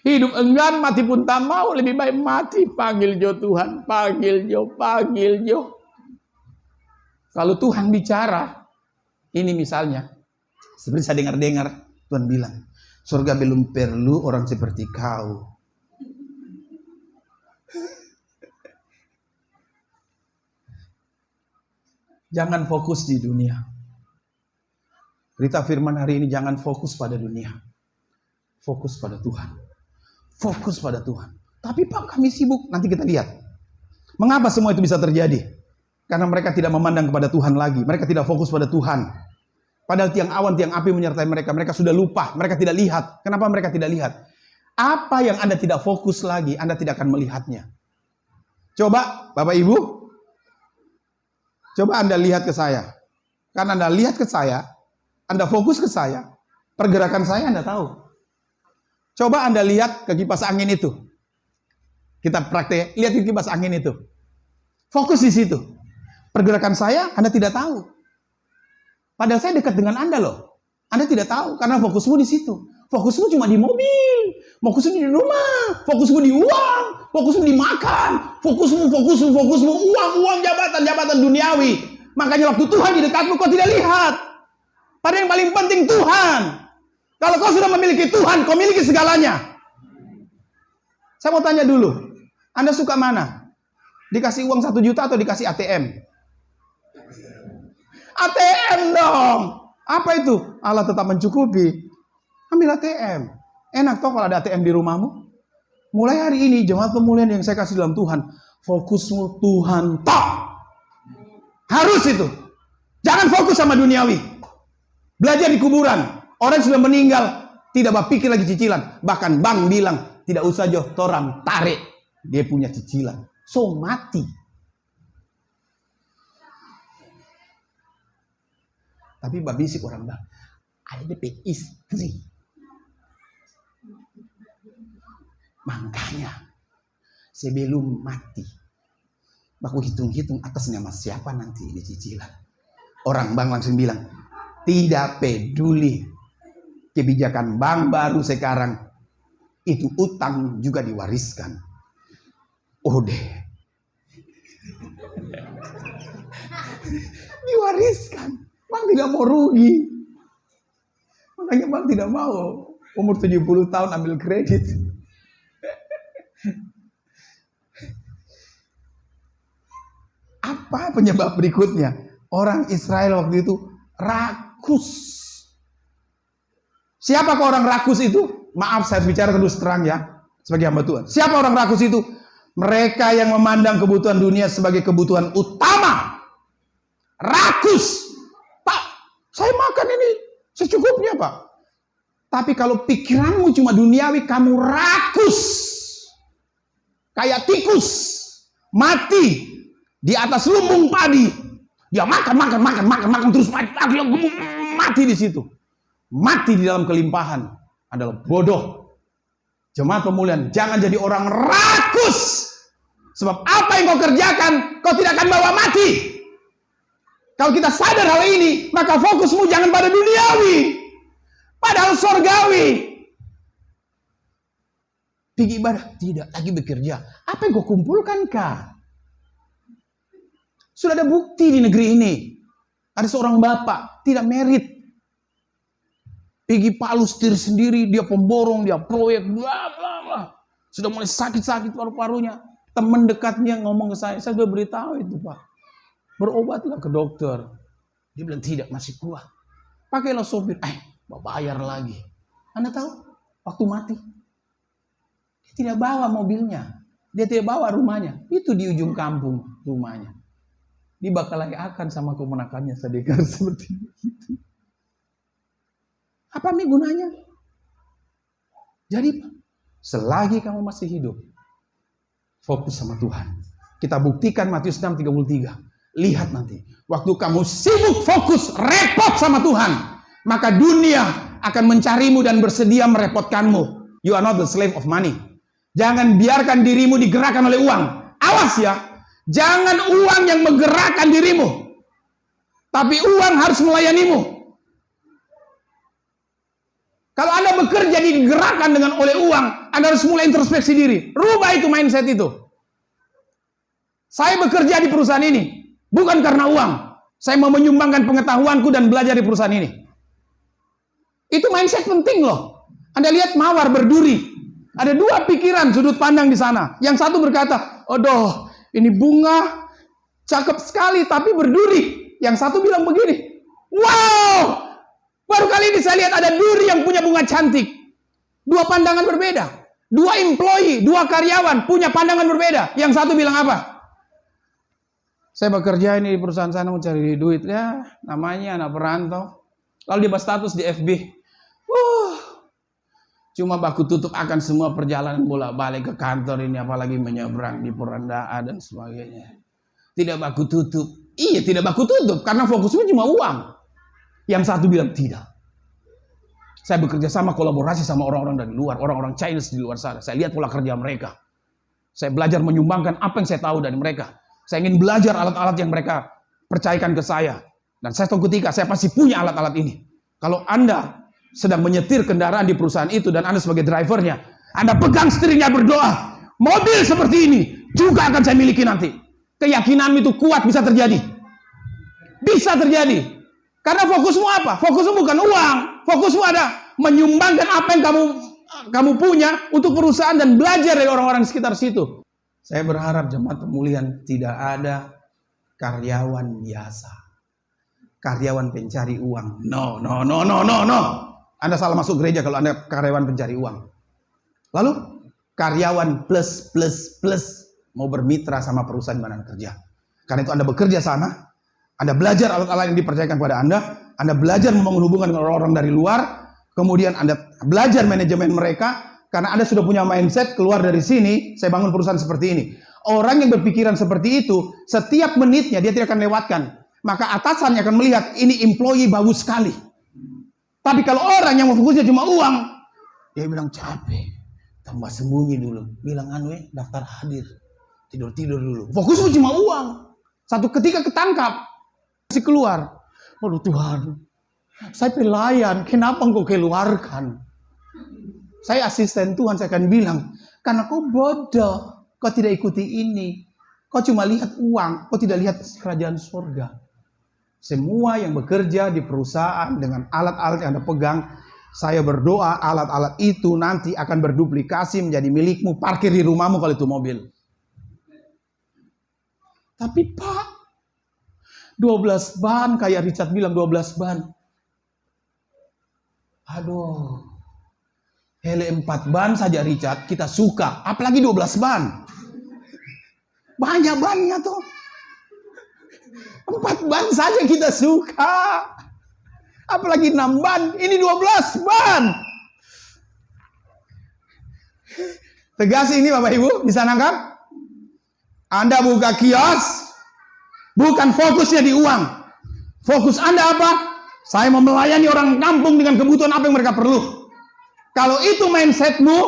Hidup enggan, mati pun tak mau. Lebih baik mati. Panggil Jo Tuhan. Panggil Jo. Kalau Tuhan bicara, ini misalnya, seperti saya dengar-dengar, Tuhan bilang, Surga belum perlu orang seperti kau. Jangan fokus di dunia. Berita firman hari ini, jangan fokus pada dunia. Fokus pada Tuhan. Fokus pada Tuhan. Tapi Pak, kami sibuk. Nanti kita lihat. Mengapa semua itu bisa terjadi? Karena mereka tidak memandang kepada Tuhan lagi. Mereka tidak fokus pada Tuhan. Padahal tiang awan, tiang api menyertai mereka. Mereka sudah lupa. Mereka tidak lihat. Kenapa mereka tidak lihat? Apa yang Anda tidak fokus lagi, Anda tidak akan melihatnya. Coba, Bapak Ibu. Coba Anda lihat ke saya. Karena Anda lihat ke saya, Anda fokus ke saya, pergerakan saya Anda tahu. Coba Anda lihat ke kipas angin itu. Kita praktek, lihat ke kipas angin itu. Fokus di situ. Pergerakan saya Anda tidak tahu. Padahal saya dekat dengan Anda loh. Anda tidak tahu karena fokusmu di situ. Fokusmu cuma di mobil, fokusmu di rumah, fokusmu di uang, fokusmu di makan, fokusmu uang, jabatan duniawi. Makanya waktu Tuhan di dekatmu kau tidak lihat. Padahal yang paling penting Tuhan. Kalau kau sudah memiliki Tuhan, kau miliki segalanya. Saya mau tanya dulu, Anda suka mana? Dikasih uang 1 juta atau dikasih ATM? ATM dong. Apa itu? Allah tetap mencukupi. Ambil ATM. Enak toh kalau ada ATM di rumahmu. Mulai hari ini jemaat pemulihan yang saya kasih dalam Tuhan, fokusmu Tuhan tok. Harus itu. Jangan fokus sama duniawi. Belajar di kuburan. Orang sudah meninggal tidak berpikir lagi cicilan. Bahkan bank bilang tidak usah joh torang tarik. Dia punya cicilan. So mati. Tapi babisik orang bilang ada DP istri. Makanya sebelum mati, aku hitung-hitung atas nama siapa nanti ini cicilan. Orang bank langsung bilang, tidak peduli kebijakan bank baru sekarang, itu utang juga diwariskan. Oh deh, diwariskan. Bank tidak mau rugi. Makanya bank tidak mau umur 70 tahun ambil kredit. Apa penyebab berikutnya? Orang Israel waktu itu rakus. Siapakah orang rakus itu? Maaf saya bicara terus terang ya, sebagai hamba Tuhan. Siapa orang rakus itu? Mereka yang memandang kebutuhan dunia sebagai kebutuhan utama. Rakus. Pak, saya makan ini secukupnya Pak. Tapi kalau pikiranmu cuma duniawi, kamu rakus. Kayak tikus. Mati. Di atas lumbung padi. Dia makan terus mati di situ. Mati di dalam kelimpahan adalah bodoh. Jemaat pemulihan, jangan jadi orang rakus. Sebab apa yang kau kerjakan, kau tidak akan bawa mati. Kalau kita sadar hal ini, maka fokusmu jangan pada duniawi. Padahal surgawi. Pergi ibadah, tidak lagi bekerja. Apa yang kau kumpulkan kah? Sudah ada bukti di negeri ini. Ada seorang bapak, tidak merit. Pergi Palu setir sendiri, dia pemborong, dia proyek, bla bla bla. Sudah mulai sakit-sakit paru-parunya. Teman dekatnya ngomong ke saya sudah beritahu itu Pak. Berobatlah ke dokter. Dia bilang tidak, masih kuat. Pakailah sopir, bayar lagi. Anda tahu, waktu mati, dia tidak bawa mobilnya. Dia tidak bawa rumahnya. Itu di ujung kampung rumahnya. Dia bakal lagi akan sama kemenakannya sedekah seperti itu. Apa gunanya? Jadi selagi kamu masih hidup, fokus sama Tuhan. Kita buktikan Matius 6:33. Lihat nanti, waktu kamu sibuk fokus, repot sama Tuhan, maka dunia akan mencarimu dan bersedia merepotkanmu. You are not the slave of money. Jangan biarkan dirimu digerakkan oleh uang. Awas ya. Jangan uang yang menggerakkan dirimu. Tapi uang harus melayanimu. Kalau Anda bekerja digerakkan oleh uang, Anda harus mulai introspeksi diri. Rubah itu mindset itu. Saya bekerja di perusahaan ini. Bukan karena uang. Saya mau menyumbangkan pengetahuanku dan belajar di perusahaan ini. Itu mindset penting loh. Anda lihat mawar berduri. Ada dua pikiran sudut pandang di sana. Yang satu berkata, "Aduh, ini bunga cakep sekali tapi berduri." Yang satu bilang begini, "Wow, baru kali ini saya lihat ada duri yang punya bunga cantik." Dua pandangan berbeda. Dua employee, dua karyawan punya pandangan berbeda. Yang satu bilang apa? "Saya bekerja ini di perusahaan sana mau cari duit." Ya, namanya anak perantau. Lalu dia bahas status di FB. Cuma baku tutup akan semua perjalanan bolak-balik ke kantor ini, apalagi menyeberang di perandaan dan sebagainya. Tidak baku tutup. Iya, tidak baku tutup karena fokusnya cuma uang. Yang satu bilang tidak. Saya bekerja sama kolaborasi sama orang-orang dari luar, orang-orang Chinese di luar sana. Saya lihat pola kerja mereka. Saya belajar menyumbangkan apa yang saya tahu dari mereka. Saya ingin belajar alat-alat yang mereka percayakan ke saya. Dan saya tahu ketika saya pasti punya alat-alat ini. Kalau Anda sedang menyetir kendaraan di perusahaan itu dan Anda sebagai drivernya, Anda pegang setirnya berdoa, mobil seperti ini juga akan saya miliki nanti. Keyakinanmu itu kuat, bisa terjadi. Bisa terjadi. Karena fokusmu apa? Fokusmu bukan uang. Fokusmu ada menyumbangkan apa yang kamu punya untuk perusahaan dan belajar dari orang-orang di sekitar situ. Saya berharap jemaat pemulihan tidak ada karyawan biasa. Karyawan pencari uang. No. Anda salah masuk gereja kalau Anda karyawan pencari uang. Lalu karyawan plus mau bermitra sama perusahaan di mana Anda kerja. Karena itu Anda bekerja sana, Anda belajar alat-alat yang dipercayakan kepada Anda belajar membangun hubungan dengan orang-orang dari luar, kemudian Anda belajar manajemen mereka, karena Anda sudah punya mindset keluar dari sini, saya bangun perusahaan seperti ini. Orang yang berpikiran seperti itu, setiap menitnya dia tidak akan lewatkan. Maka atasannya akan melihat ini employee bagus sekali. Tapi kalau orang yang fokusnya cuma uang, dia bilang capek, tambah sembunyi dulu, bilang daftar hadir, tidur dulu. Fokusnya cuma uang. Satu ketika ketangkap, masih keluar. Waduh Tuhan, saya pelayan, kenapa engkau keluarkan? Saya asisten Tuhan, saya akan bilang, karena kau bodoh, kau tidak ikuti ini, kau cuma lihat uang, kau tidak lihat kerajaan surga. Semua yang bekerja di perusahaan dengan alat-alat yang Anda pegang, saya berdoa alat-alat itu nanti akan berduplikasi menjadi milikmu, parkir di rumahmu kalau itu mobil. Tapi Pak, 12 ban, kayak Richard bilang 12 ban. Aduh, hele 4 ban saja Richard, kita suka. Apalagi 12 ban. Banyak bannya tuh. 4 ban saja kita suka. Apalagi 6 ban, ini 12 ban. Tegas ini Bapak Ibu, bisa nangkap? Anda buka kios, bukan fokusnya di uang. Fokus Anda apa? Saya mau melayani orang kampung dengan kebutuhan apa yang mereka perlu. Kalau itu mindsetmu,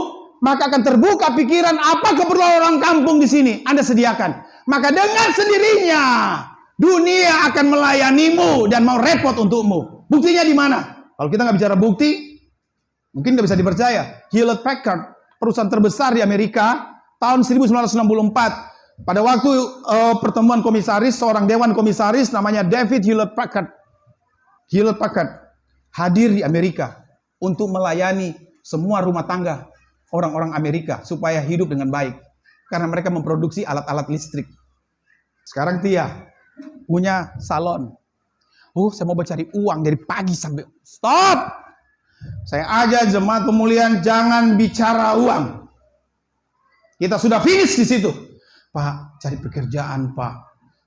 maka akan terbuka pikiran apa keperluan orang kampung di sini. Anda sediakan. Maka dengan sendirinya, dunia akan melayanimu dan mau repot untukmu. Buktinya di mana? Kalau kita nggak bicara bukti, mungkin nggak bisa dipercaya. Hewlett Packard, perusahaan terbesar di Amerika, tahun 1964. Pada waktu pertemuan komisaris, seorang dewan komisaris namanya David Hewlett Packard hadir di Amerika untuk melayani semua rumah tangga orang-orang Amerika supaya hidup dengan baik. Karena mereka memproduksi alat-alat listrik. Sekarang Tia punya salon. Saya mau mencari uang dari pagi sampai... Stop! Saya ajak jemaat pemulihan jangan bicara uang. Kita sudah finish di situ. Pak, cari pekerjaan, Pak.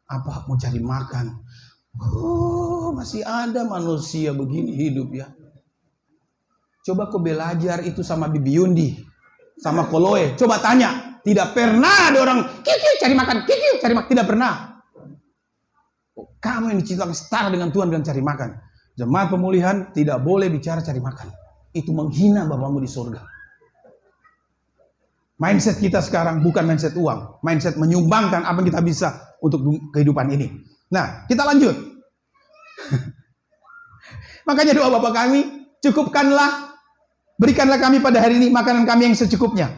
Apa mau cari makan? Masih ada manusia begini hidup ya. Coba kau belajar itu sama Bibi Yundi, sama Koloe. Coba tanya, tidak pernah ada orang cari makan, tidak pernah. Kamu yang diciptakan setara dengan Tuhan dan cari makan. Jemaat pemulihan tidak boleh bicara cari makan. Itu menghina Bapamu di surga. Mindset kita sekarang bukan mindset uang. Mindset menyumbangkan apa yang kita bisa untuk kehidupan ini. Nah, kita lanjut. Makanya doa Bapa kami, cukupkanlah, berikanlah kami pada hari ini makanan kami yang secukupnya.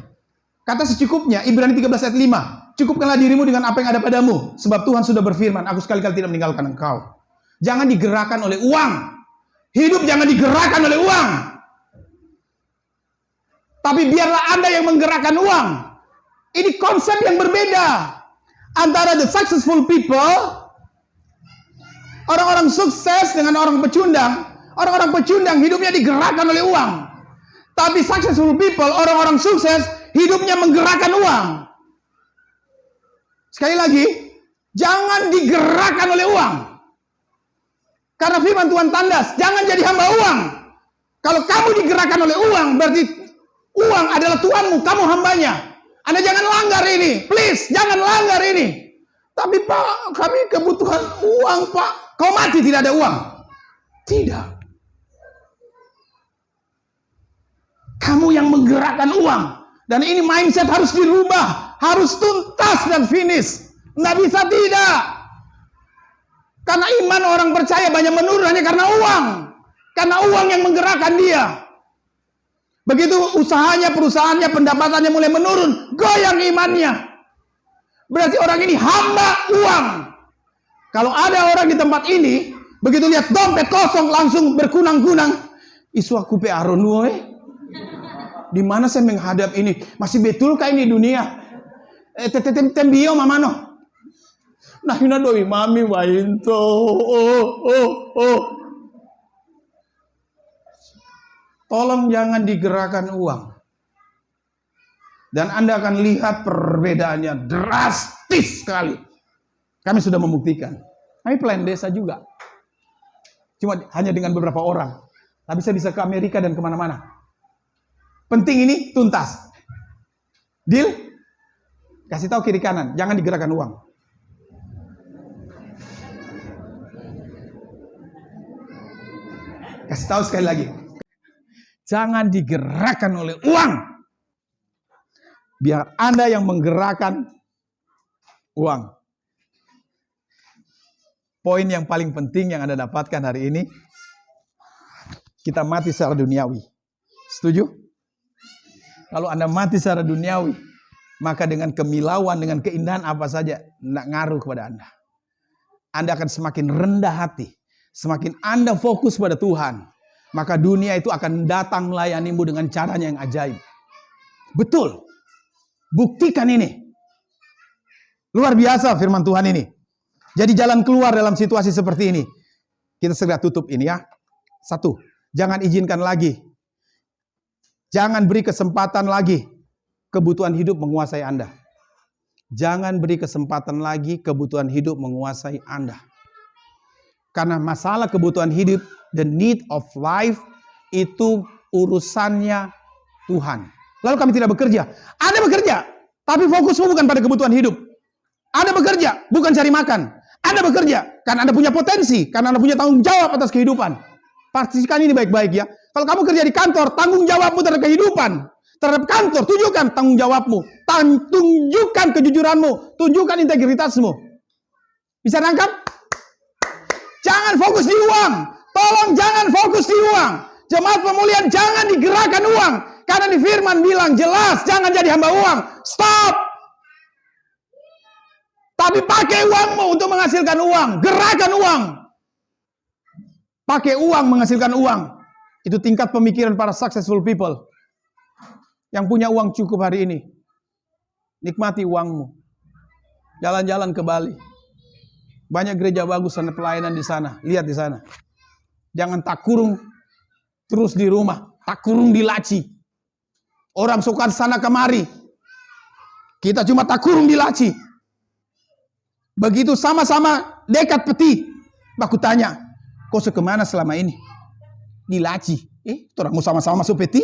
Kata secukupnya, Ibrani 13 ayat 5. Cukupkanlah dirimu dengan apa yang ada padamu. Sebab Tuhan sudah berfirman, aku sekali-kali tidak meninggalkan engkau. Jangan digerakkan oleh uang. Hidup jangan digerakkan oleh uang. Tapi biarlah Anda yang menggerakkan uang. Ini konsep yang berbeda antara the successful people, orang-orang sukses, dengan orang pecundang. Orang-orang pecundang hidupnya digerakkan oleh uang. Tapi successful people, orang-orang sukses, hidupnya menggerakkan uang. Sekali lagi, jangan digerakkan oleh uang. Karena firman Tuhan tandas, jangan jadi hamba uang. Kalau kamu digerakkan oleh uang, berarti uang adalah Tuhanmu, kamu hambanya. Anda jangan langgar ini, please, jangan langgar ini. Tapi Pak, kami kebutuhan uang Pak. Kau mati tidak ada uang? Tidak. Kamu yang menggerakkan uang. Dan ini mindset harus dirubah. Harus tuntas dan finish. Nggak bisa tidak. Karena iman orang percaya banyak menurun hanya karena uang. Karena uang yang menggerakkan dia. Begitu usahanya, perusahaannya, pendapatannya mulai menurun, goyang imannya. Berarti orang ini hamba uang. Kalau ada orang di tempat ini, begitu lihat dompet kosong langsung berkunang-kunang. Isu aku pe aron woy. Di mana saya menghadap ini? Masih betulkah ini dunia? Tembio mamano. Nah, hina doi mami wainto. Tolong jangan digerakkan uang. Dan Anda akan lihat perbedaannya drastis sekali. Kami sudah membuktikan. Kami plan desa juga. Cuma hanya dengan beberapa orang. Tapi saya bisa ke Amerika dan kemana-mana. Penting ini tuntas. Deal? Kasih tahu kiri kanan. Jangan digerakkan uang. Kasih tahu sekali lagi. Jangan digerakkan oleh uang. Biar Anda yang menggerakkan uang. Poin yang paling penting yang Anda dapatkan hari ini. Kita mati secara duniawi. Setuju? Kalau Anda mati secara duniawi, maka dengan kemilauan, dengan keindahan apa saja, tidak ngaruh kepada Anda. Anda akan semakin rendah hati. Semakin Anda fokus pada Tuhan, maka dunia itu akan datang melayanimu dengan caranya yang ajaib. Betul. Buktikan ini. Luar biasa firman Tuhan ini. Jadi jalan keluar dalam situasi seperti ini. Kita segera tutup ini ya. 1. Jangan izinkan lagi. Jangan beri kesempatan lagi kebutuhan hidup menguasai Anda. Jangan beri kesempatan lagi kebutuhan hidup menguasai Anda. Karena masalah kebutuhan hidup, the need of life, itu urusannya Tuhan. Lalu kami tidak bekerja. Anda bekerja, tapi fokusmu bukan pada kebutuhan hidup. Anda bekerja, bukan cari makan. Anda bekerja, karena Anda punya potensi, karena Anda punya tanggung jawab atas kehidupan. Pastikan ini baik-baik ya. Kalau kamu kerja di kantor, tanggung jawabmu terhadap kehidupan. Terhadap kantor, tunjukkan tanggung jawabmu. Tunjukkan kejujuranmu. Tunjukkan integritasmu. Bisa nangkap? Jangan fokus di uang. Tolong jangan fokus di uang. Jemaat pemulihan jangan digerakkan uang. Karena di firman bilang jelas, jangan jadi hamba uang. Stop. Tapi pakai uangmu untuk menghasilkan uang. Gerakan uang. Pakai uang menghasilkan uang. Itu tingkat pemikiran para successful people. Yang punya uang cukup hari ini. Nikmati uangmu. Jalan-jalan ke Bali. Banyak gereja bagus dan pelayanan di sana. Lihat di sana. Jangan tak kurung terus di rumah. Tak kurung di laci. Orang suka sana kemari. Kita cuma tak kurung di laci. Begitu sama-sama dekat peti. Aku tanya, kau kemana selama ini? Di laci. Orang mau sama-sama masuk peti?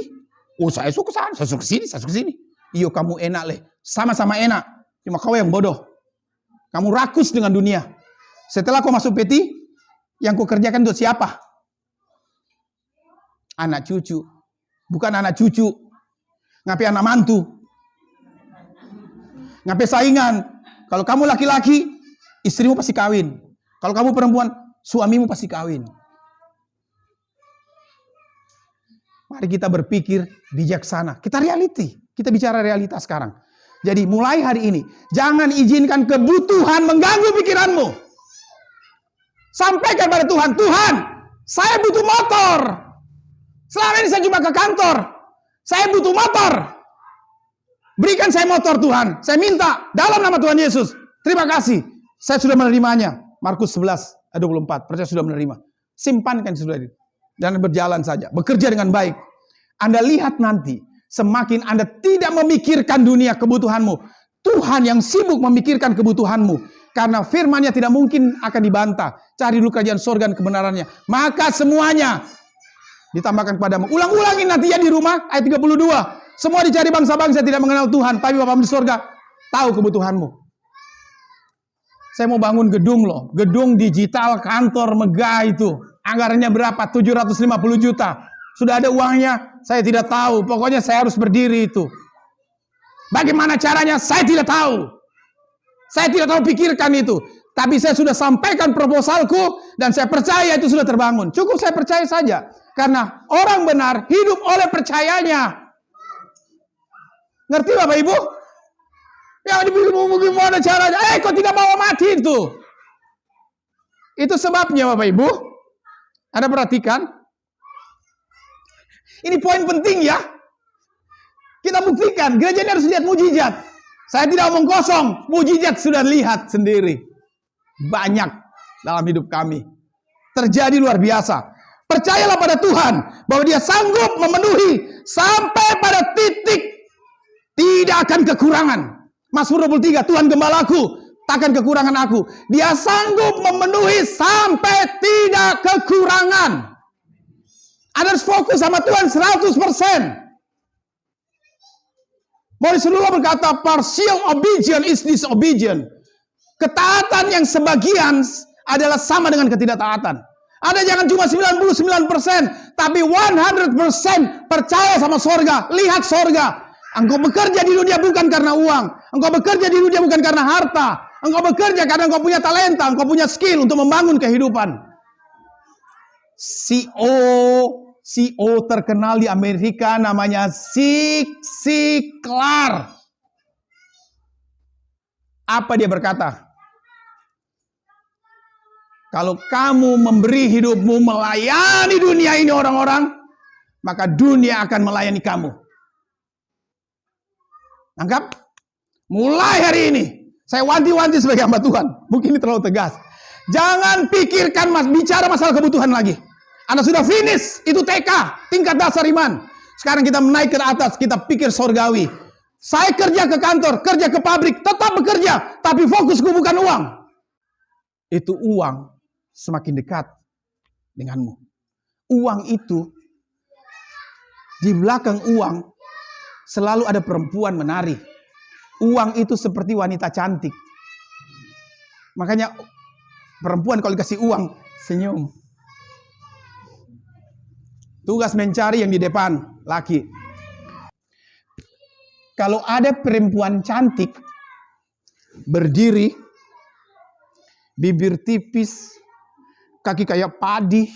Oh, saya suka sana, saya suka sini, saya suka sini. Iyo, kamu enak leh. Sama-sama enak. Cuma kau yang bodoh. Kamu rakus dengan dunia. Setelah kau masuk peti, yang kau kerjakan untuk siapa? Anak cucu. Bukan anak cucu. Ngapain anak mantu? Ngapain saingan? Kalau kamu laki-laki, istrimu pasti kawin. Kalau kamu perempuan, suamimu pasti kawin. Mari kita berpikir bijaksana. Kita reality. Kita bicara realitas sekarang. Jadi mulai hari ini, jangan izinkan kebutuhan mengganggu pikiranmu. Sampaikan pada Tuhan, Tuhan, saya butuh motor. Selama ini saya cuma ke kantor. Saya butuh motor. Berikan saya motor Tuhan. Saya minta dalam nama Tuhan Yesus. Terima kasih. Saya sudah menerimanya. Markus 11 ayat 24. Percaya sudah menerima. Simpankan sudah itu. Dan berjalan saja. Bekerja dengan baik. Anda lihat nanti. Semakin Anda tidak memikirkan dunia kebutuhanmu. Tuhan yang sibuk memikirkan kebutuhanmu. Karena firman-Nya tidak mungkin akan dibantah. Cari dulu kerajaan sorga dan kebenarannya. Maka semuanya ditambahkan kepadamu. Ulang-ulangin nanti ya di rumah. Ayat 32. Semua dicari bangsa-bangsa tidak mengenal Tuhan. Tapi Bapamu di sorga tahu kebutuhanmu. Saya mau bangun gedung loh. Gedung digital kantor megah itu. Anggarannya berapa? 750 juta. Sudah ada uangnya? Saya tidak tahu. Pokoknya saya harus berdiri itu. Bagaimana caranya? Saya tidak tahu. Saya tidak tahu pikirkan itu. Tapi saya sudah sampaikan proposalku. Dan saya percaya itu sudah terbangun. Cukup saya percaya saja. Karena orang benar hidup oleh percayanya. Ngerti Bapak Ibu? Ya gimana caranya? Kok tidak mau mati itu? Itu sebabnya Bapak Ibu. Anda perhatikan. Ini poin penting ya. Kita buktikan. Gereja ini harus lihat mujizat. Saya tidak omong kosong. Mujizat sudah lihat sendiri. Banyak dalam hidup kami. Terjadi luar biasa. Percayalah pada Tuhan. Bahwa Dia sanggup memenuhi. Sampai pada titik. Tidak akan kekurangan. Mazmur 23, Tuhan gembalaku, takkan kekurangan aku. Dia sanggup memenuhi sampai tidak kekurangan. Anda harus fokus sama Tuhan 100%. Morris Cerullo berkata, partial obedience is disobedience. Ketaatan yang sebagian adalah sama dengan ketidaktaatan. Anda jangan cuma 99%, tapi 100% percaya sama sorga, lihat sorga. Engkau bekerja di dunia bukan karena uang. Engkau bekerja di dunia bukan karena harta. Engkau bekerja karena engkau punya talenta, engkau punya skill untuk membangun kehidupan. CEO terkenal di Amerika namanya Zig Ziglar. Apa dia berkata? Kalau kamu memberi hidupmu melayani dunia ini orang-orang, maka dunia akan melayani kamu. Anggap, mulai hari ini, saya wanti-wanti sebagai hamba Tuhan. Mungkin ini terlalu tegas. Jangan pikirkan bicara masalah kebutuhan lagi. Anda sudah finish, itu TK, tingkat dasar iman. Sekarang kita menaik ke atas, kita pikir sorgawi. Saya kerja ke kantor, kerja ke pabrik, tetap bekerja. Tapi fokusku bukan uang. Itu uang semakin dekat denganmu. Uang itu, di belakang uang, selalu ada perempuan menari. Uang itu seperti wanita cantik. Makanya perempuan kalau dikasih uang, senyum. Tugas mencari yang di depan, laki. Kalau ada perempuan cantik, berdiri, bibir tipis, kaki kayak padi,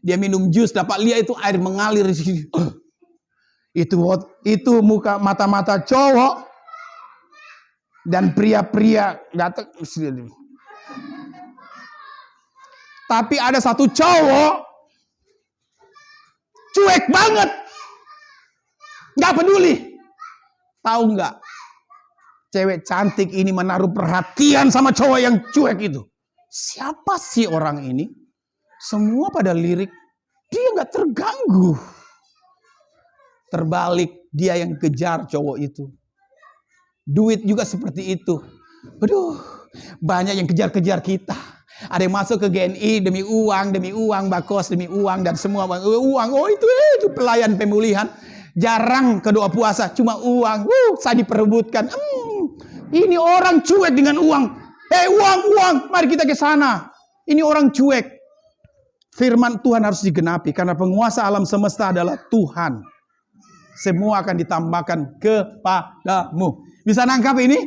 dia minum jus, dapat lihat itu air mengalir di sini. Itu muka mata-mata cowok dan pria-pria datang. Tapi ada satu cowok cuek banget, nggak peduli. Tahu nggak? Cewek cantik ini menaruh perhatian sama cowok yang cuek itu. Siapa sih orang ini? Semua pada lirik, dia nggak terganggu. Terbalik, dia yang kejar cowok itu. Duit juga seperti itu. Aduh, banyak yang kejar-kejar kita. Ada yang masuk ke GNI demi uang, bakos demi uang, dan semua uang. Oh itu pelayan pemulihan. Jarang ke doa puasa, cuma uang. Saya diperebutkan. Ini orang cuek dengan uang. Uang, mari kita ke sana. Ini orang cuek. Firman Tuhan harus digenapi, karena penguasa alam semesta adalah Tuhan. Semua akan ditambahkan kepadamu. Bisa nangkap ini?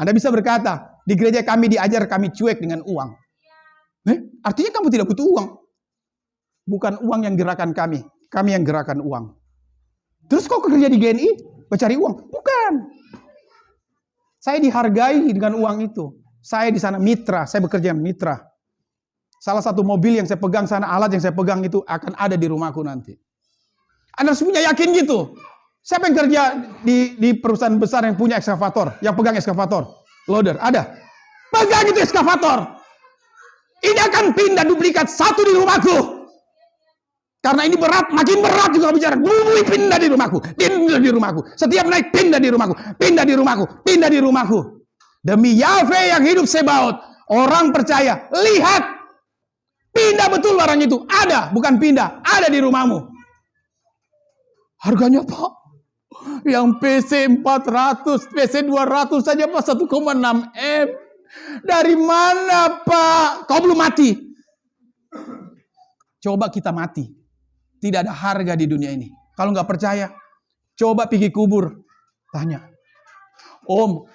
Anda bisa berkata, di gereja kami diajar kami cuek dengan uang. Artinya kamu tidak butuh uang. Bukan uang yang gerakan kami yang gerakan uang. Terus kok kerja di GNI, mencari uang? Bukan. Saya dihargai dengan uang itu. Saya di sana mitra, saya bekerja mitra. Salah satu mobil yang saya pegang sana, alat yang saya pegang itu akan ada di rumahku nanti. Anda harus punya yakin gitu. Siapa yang kerja di perusahaan besar yang punya ekskavator, yang pegang ekskavator, loader, ada? Pegang itu ekskavator. Ini akan pindah duplikat satu di rumahku. Karena ini berat, makin berat juga bicara. Bumi pindah di rumahku, pindah di rumahku. Setiap naik pindah di rumahku, pindah di rumahku, pindah di rumahku. Demi Yahweh yang hidup Sebaot, orang percaya, lihat, pindah betul barang itu. Ada, bukan pindah, ada di rumahmu. Harganya Pak, yang PC 400, PC 200 saja Pak 1,6 M. Dari mana Pak? Kau belum mati. Coba kita mati. Tidak ada harga di dunia ini. Kalau nggak percaya, coba pergi kubur. Tanya. Om,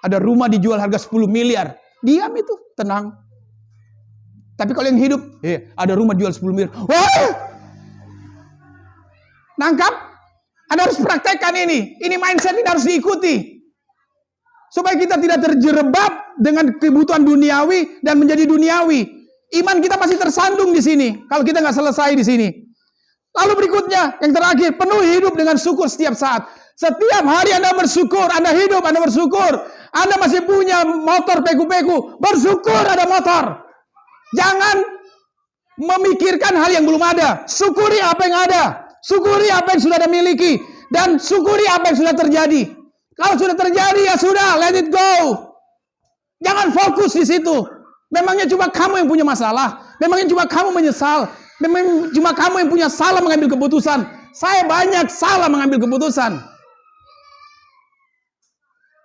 ada rumah dijual harga 10 miliar. Diam itu, tenang. Tapi kalau yang hidup, ada rumah jual 10 miliar. Wah! Nangkap? Anda harus praktekkan ini. Ini mindset ini harus diikuti. Supaya kita tidak terjerembab dengan kebutuhan duniawi dan menjadi duniawi. Iman kita masih tersandung di sini. Kalau kita nggak selesai di sini. Lalu berikutnya, yang terakhir, penuhi hidup dengan syukur setiap saat. Setiap hari Anda bersyukur, Anda hidup, Anda bersyukur. Anda masih punya motor peku-peku, bersyukur ada motor. Jangan memikirkan hal yang belum ada. Syukuri apa yang ada. Syukuri apa yang sudah Anda miliki. Dan syukuri apa yang sudah terjadi. Kalau sudah terjadi, ya sudah, let it go. Jangan fokus di situ. Memangnya cuma kamu yang punya masalah. Memangnya cuma kamu menyesal. Memang cuma kamu yang punya salah mengambil keputusan. Saya banyak salah mengambil keputusan.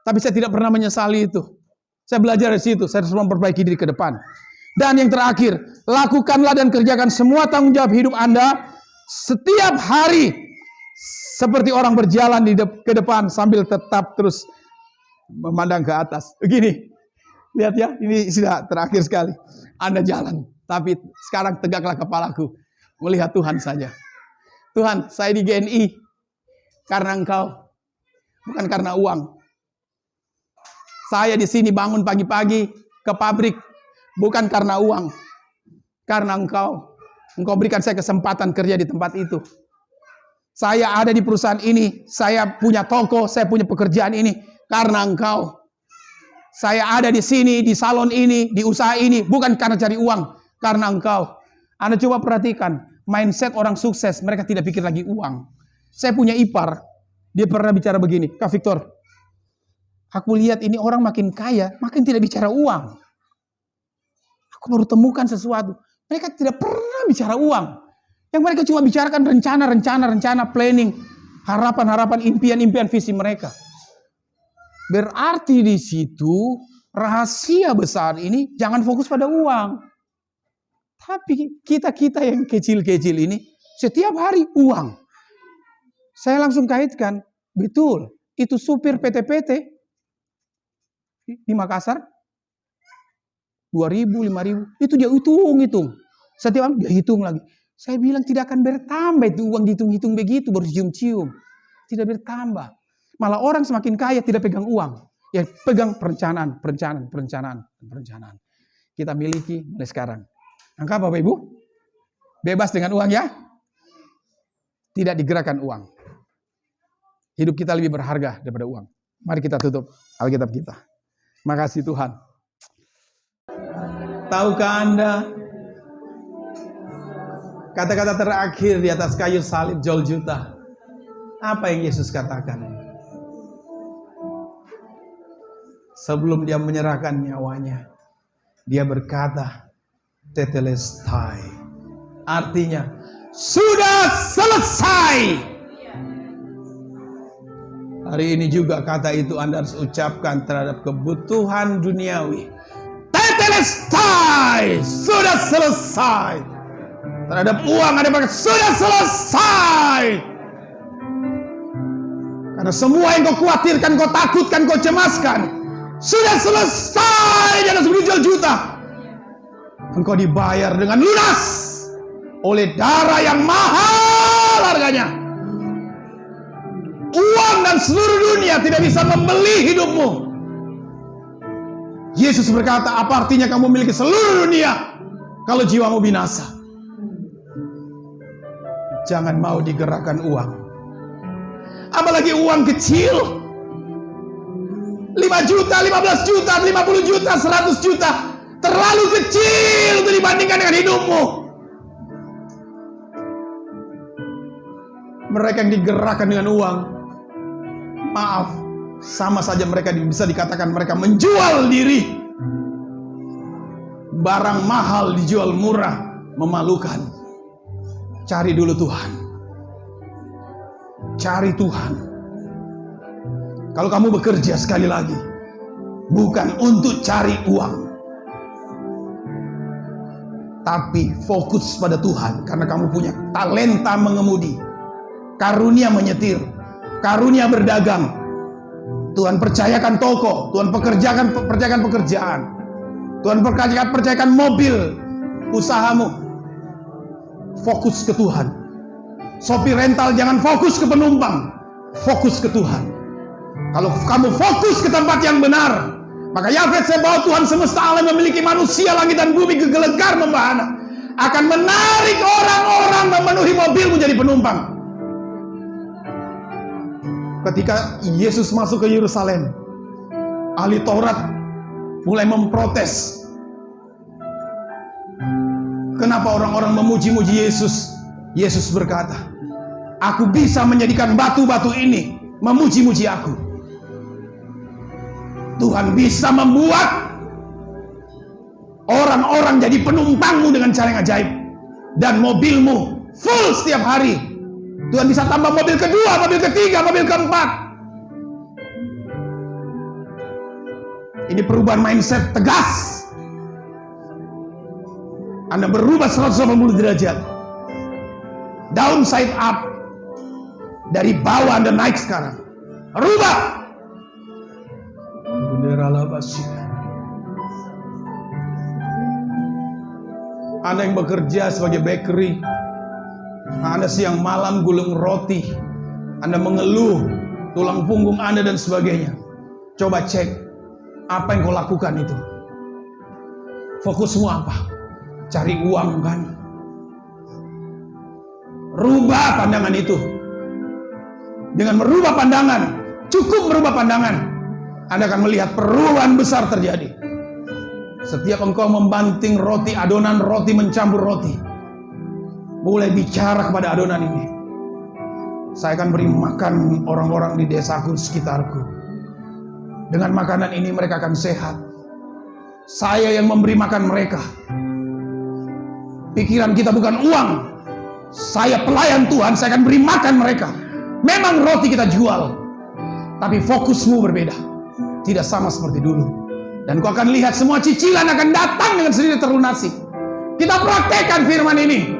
Tapi saya tidak pernah menyesali itu. Saya belajar dari situ. Saya harus memperbaiki diri ke depan. Dan yang terakhir, lakukanlah dan kerjakan semua tanggung jawab hidup Anda setiap hari. Seperti orang berjalan ke depan sambil tetap terus memandang ke atas. Begini. Lihat ya, ini sudah terakhir sekali. Anda jalan, tapi sekarang tegaklah kepalaku. Melihat Tuhan saja. Tuhan, saya di GNI karena Engkau, bukan karena uang. Saya di sini bangun pagi-pagi ke pabrik, bukan karena uang. Karena Engkau. Engkau berikan saya kesempatan kerja di tempat itu. Saya ada di perusahaan ini, saya punya toko, saya punya pekerjaan ini karena Engkau. Saya ada di sini, di salon ini, di usaha ini, bukan karena cari uang, karena Engkau. Anda coba perhatikan, mindset orang sukses, mereka tidak pikir lagi uang. Saya punya ipar, dia pernah bicara begini, Kak Victor, aku lihat ini orang makin kaya, makin tidak bicara uang. Aku baru temukan sesuatu, mereka tidak pernah bicara uang. Yang mereka cuma bicarakan rencana, planning, harapan, impian, visi mereka. Berarti di situ rahasia besar ini jangan fokus pada uang. Tapi kita yang kecil-kecil ini setiap hari uang. Saya langsung kaitkan, betul, itu supir PT-PT di Makassar 2.000, 5.000, itu dia hitung. Setiap hari dia hitung lagi. Saya bilang tidak akan bertambah itu uang dihitung-hitung begitu baru cium-cium. Tidak bertambah. Malah orang semakin kaya tidak pegang uang. Ya pegang perencanaan. Kita miliki mulai sekarang. Angka Bapak Ibu? Bebas dengan uang ya? Tidak digerakkan uang. Hidup kita lebih berharga daripada uang. Mari kita tutup Alkitab kita. Makasih Tuhan. Tahukah Anda kata-kata terakhir di atas kayu salib Golgota? Apa yang Yesus katakan? Sebelum dia menyerahkan nyawanya, dia berkata, Tetelestai. Artinya, sudah selesai. Hari ini juga kata itu Anda harus ucapkan terhadap kebutuhan duniawi. Tetelestai. Sudah selesai. Terhadap uang Anda berkata, sudah selesai. Karena semua yang kau khawatirkan, kau takutkan, kau cemaskan, sudah selesai di atas juta. Engkau dibayar dengan lunas oleh darah yang mahal harganya. Uang dan seluruh dunia tidak bisa membeli hidupmu. Yesus berkata, apa artinya kamu memiliki seluruh dunia kalau jiwamu binasa? Jangan mau digerakkan uang. Apalagi uang kecil. 5 juta, 15 juta, 50 juta, 100 juta. Terlalu kecil untuk dibandingkan dengan hidupmu. Mereka yang digerakkan dengan uang, maaf, sama saja mereka bisa dikatakan mereka menjual diri. Barang mahal dijual murah, memalukan. Cari dulu Tuhan. Cari Tuhan. Kalau kamu bekerja, sekali lagi, bukan untuk cari uang, tapi fokus pada Tuhan. Karena kamu punya talenta mengemudi, karunia menyetir, karunia berdagang. Tuhan percayakan toko, Tuhan percayakan pekerjaan, Tuhan percayakan mobil usahamu. Fokus ke Tuhan. Sopir rental jangan fokus ke penumpang, fokus ke Tuhan. Kalau kamu fokus ke tempat yang benar, maka Yahweh Tsebaot, Tuhan semesta alam, memiliki manusia, langit dan bumi, kegelegar membahana, akan menarik orang-orang memenuhi mobilmu jadi penumpang. Ketika Yesus masuk ke Yerusalem, ahli Taurat mulai memprotes. Kenapa orang-orang memuji-muji Yesus? Yesus berkata, aku bisa menjadikan batu-batu ini memuji-muji aku. Tuhan bisa membuat orang-orang jadi penumpangmu dengan cara yang ajaib. Dan mobilmu full setiap hari. Tuhan bisa tambah mobil kedua, mobil ketiga, mobil keempat. Ini perubahan mindset tegas. Anda berubah 180 derajat. Downside up. Dari bawah Anda naik sekarang. Rubah. Anda yang bekerja sebagai bakery, Anda siang malam gulung roti, Anda mengeluh tulang punggung Anda dan sebagainya. Coba cek apa yang kau lakukan itu. Fokusmu apa? Cari uang kan? Rubah pandangan itu. Dengan merubah pandangan, cukup merubah pandangan, Anda akan melihat perubahan besar terjadi. Setiap engkau membanting roti, adonan roti, mencampur roti, mulai bicara kepada adonan ini. Saya akan beri makan orang-orang di desaku, sekitarku. Dengan makanan ini mereka akan sehat. Saya yang memberi makan mereka. Pikiran kita bukan uang. Saya pelayan Tuhan, saya akan beri makan mereka. Memang roti kita jual, tapi fokusmu berbeda. Tidak sama seperti dulu. Dan kau akan lihat semua cicilan akan datang dengan sendiri terlunasi. Kita praktekkan firman ini.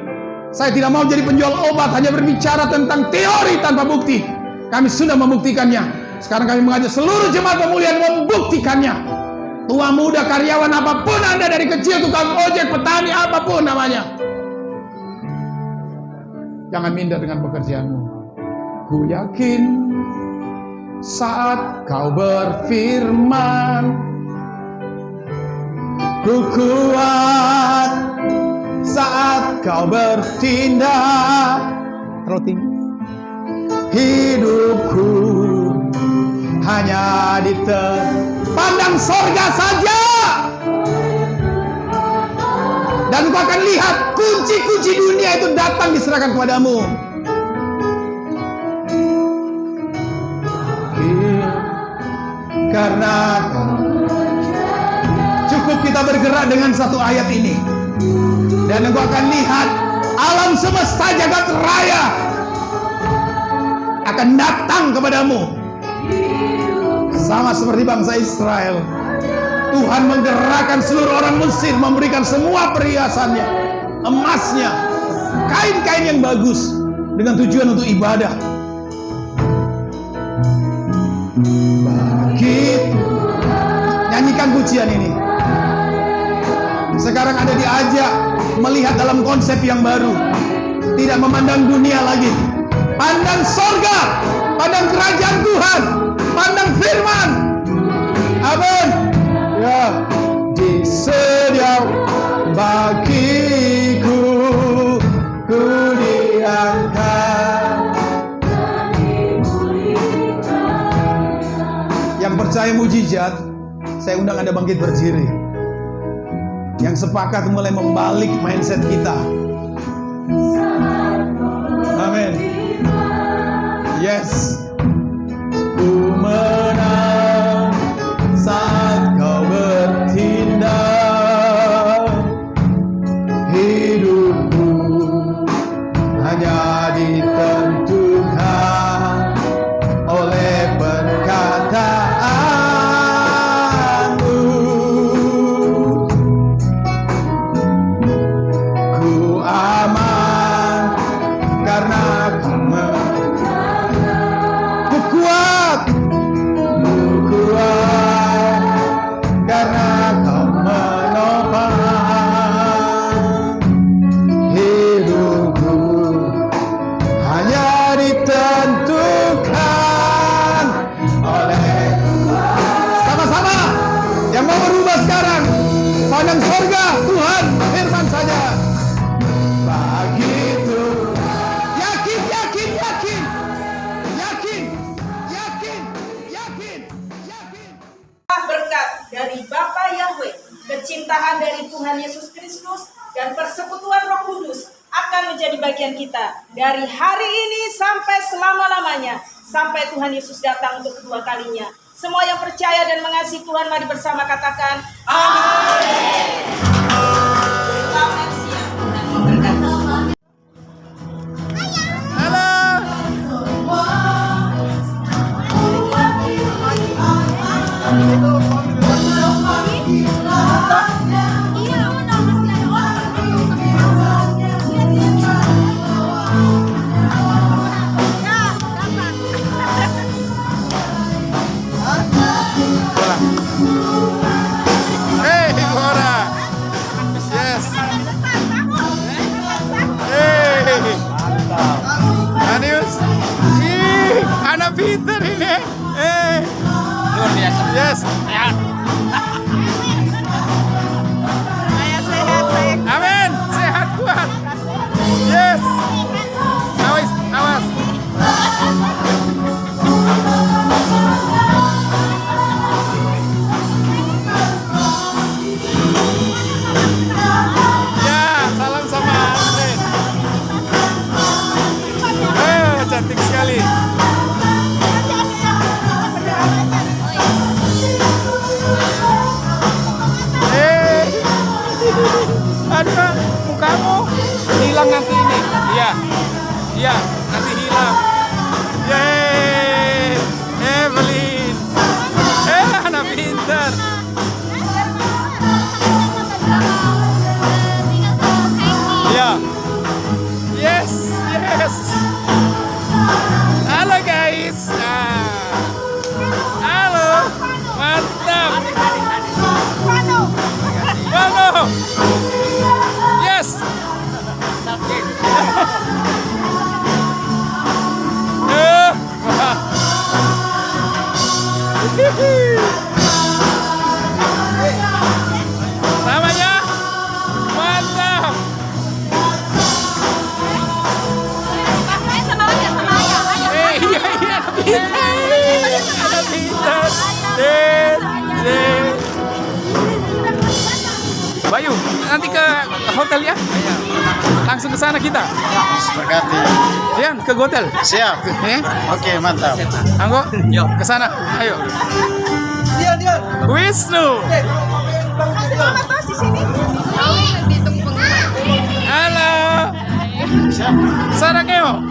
Saya tidak mau jadi penjual obat, hanya berbicara tentang teori tanpa bukti. Kami sudah membuktikannya. Sekarang kami mengajak seluruh jemaat pemulihan membuktikannya. Tua muda, karyawan, apapun Anda, dari kecil, tukang ojek, petani, apapun namanya, jangan minder dengan pekerjaanmu. Ku yakin saat kau berfirman, ku kuat saat kau bertindak. Terlalu tinggi. Hidupku hanya pandang sorga saja, dan kau akan lihat kunci-kunci dunia itu datang diserahkan kepadamu. Karena cukup kita bergerak dengan satu ayat ini, dan engkau akan lihat alam semesta jagat raya akan datang kepadamu. Sama seperti bangsa Israel, Tuhan menggerakkan seluruh orang Mesir, memberikan semua perhiasannya, emasnya, kain-kain yang bagus, dengan tujuan untuk ibadah. Begitu. Nyanyikan pujian ini. Sekarang Anda diajak melihat dalam konsep yang baru. Tidak memandang dunia lagi. Pandang sorga, pandang kerajaan Tuhan, pandang firman. Amin. Ya, disedia bagiku, ku diangkat. percaya mujizat, saya undang Anda bangkit berdiri. Yang sepakat mulai membalik mindset kita. Amin. Yes. Ku menang saat kau bertindak. Hidupku hanya ditentukan oleh perkataanmu. Ku aman karena kau menjaga. Ku kuat karena kau menopang. Hidupku hanya ditentukan oleh. Sama-sama yang mau berubah sekarang, pandang surga Tuhan, firman saja. Begitu yakin, yakin, yakin, yakin, yakin, yakin, yakin. Berkat dari Bapa Yahweh, kecintaan dari Tuhan Yesus Kristus, dan persekutuan Roh Kudus akan menjadi bagian kita dari hari ini sampai selama-lamanya, sampai Tuhan Yesus datang untuk kedua kalinya. Semua yang percaya dan mengasihi Tuhan, mari bersama katakan amin. Selamat siang, Tuhan memberkati. Hey, Gora. Yes. Hey. Anius. Ih, anak pintar ini. Luar biasa. Yes. Sehat. Amin. Sehat kuat. Yes. Awas, awas. Ya, salam sama Alfred. Cantik sekali. Aduh, mukamu hilang nanti ini. Iya, iya, nanti hilang. Yeay, Evelyn. Anak pintar. Iya. Yes, yes. Halo guys. Halo, mantap. Mano. Yes. Namanya mantap. Iya, ada pintar. Bayu, nanti ke hotel ya? Langsung ke sana kita. Berkati. Yan, ke hotel. Siap. Oke, mantap. Anggo, yuk ke sana. Ayo. Wisnu. Halo. Sarangeo.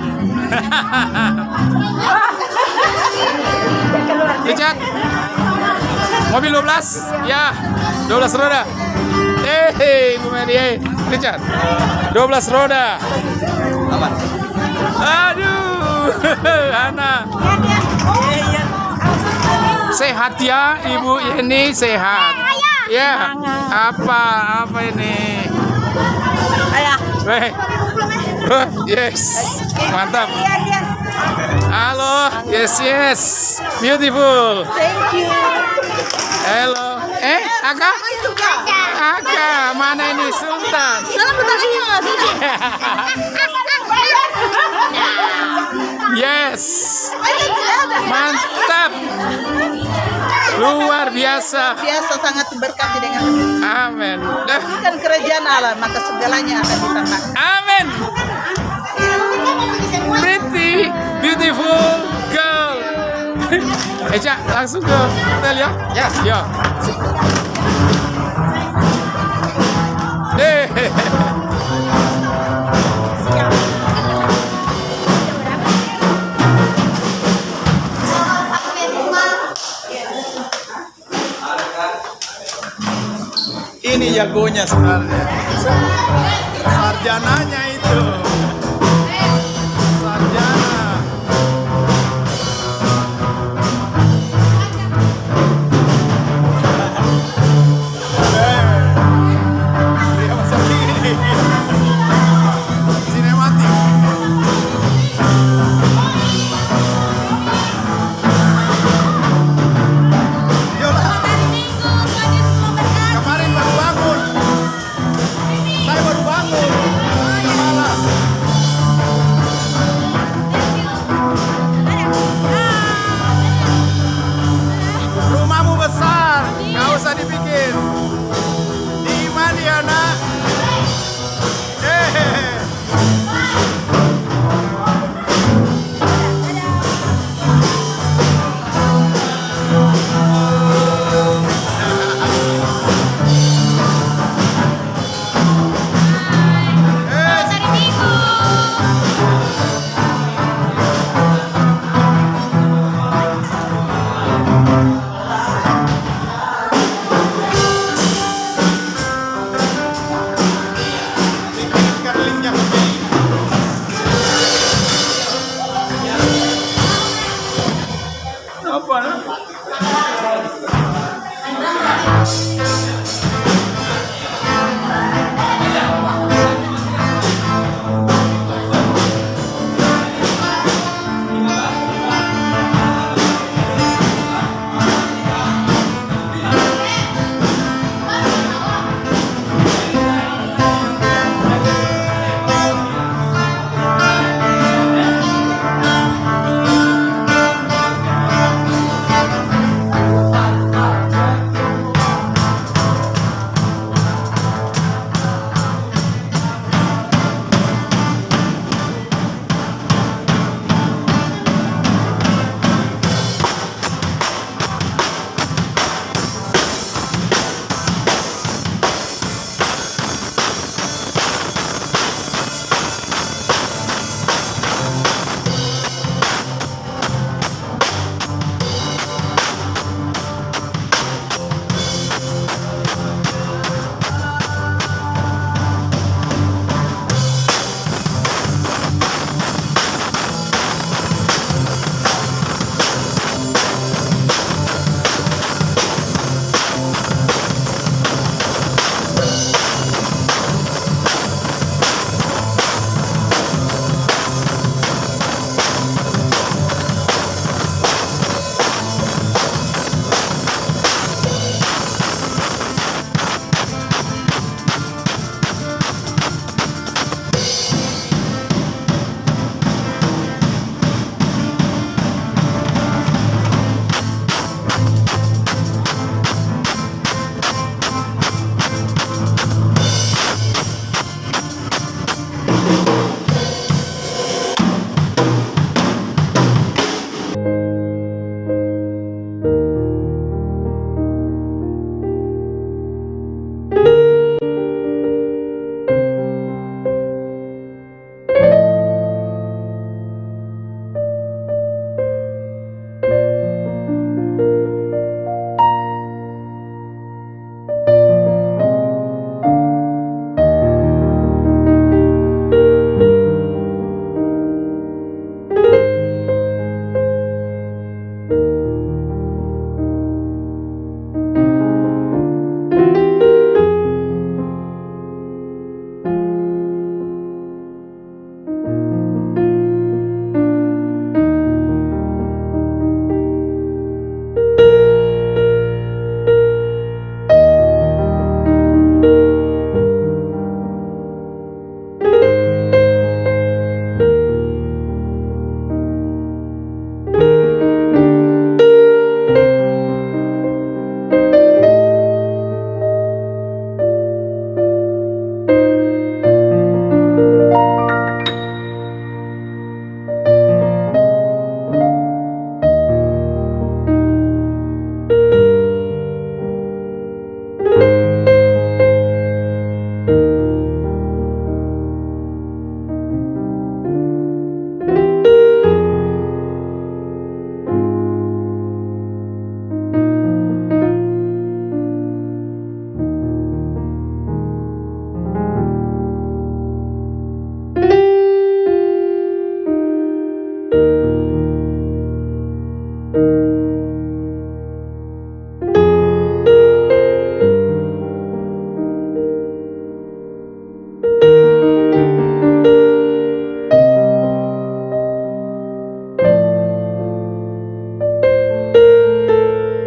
Richard. Mobil 12? Ya, 12 roda. Bu Mary, Richard. 12 roda. Aduh, Ana. Sehat ya, Ibu Yeni, sehat. Ya, apa ini? Yes, mantap. Halo, yes, beautiful. Thank you. Hello, Aka? Aka, mana ini Sultan? Yes, mantap. Luar biasa. biasa sangat diberkati dengan Amin. kan kerajaan Allah, maka segalanya akan ditambah. Amin. Pretty, beautiful girl. Eca, langsung ke hotel ya? Ya. Ya. Ini jagonya sebenarnya. Sarjananya itu. Sarjana.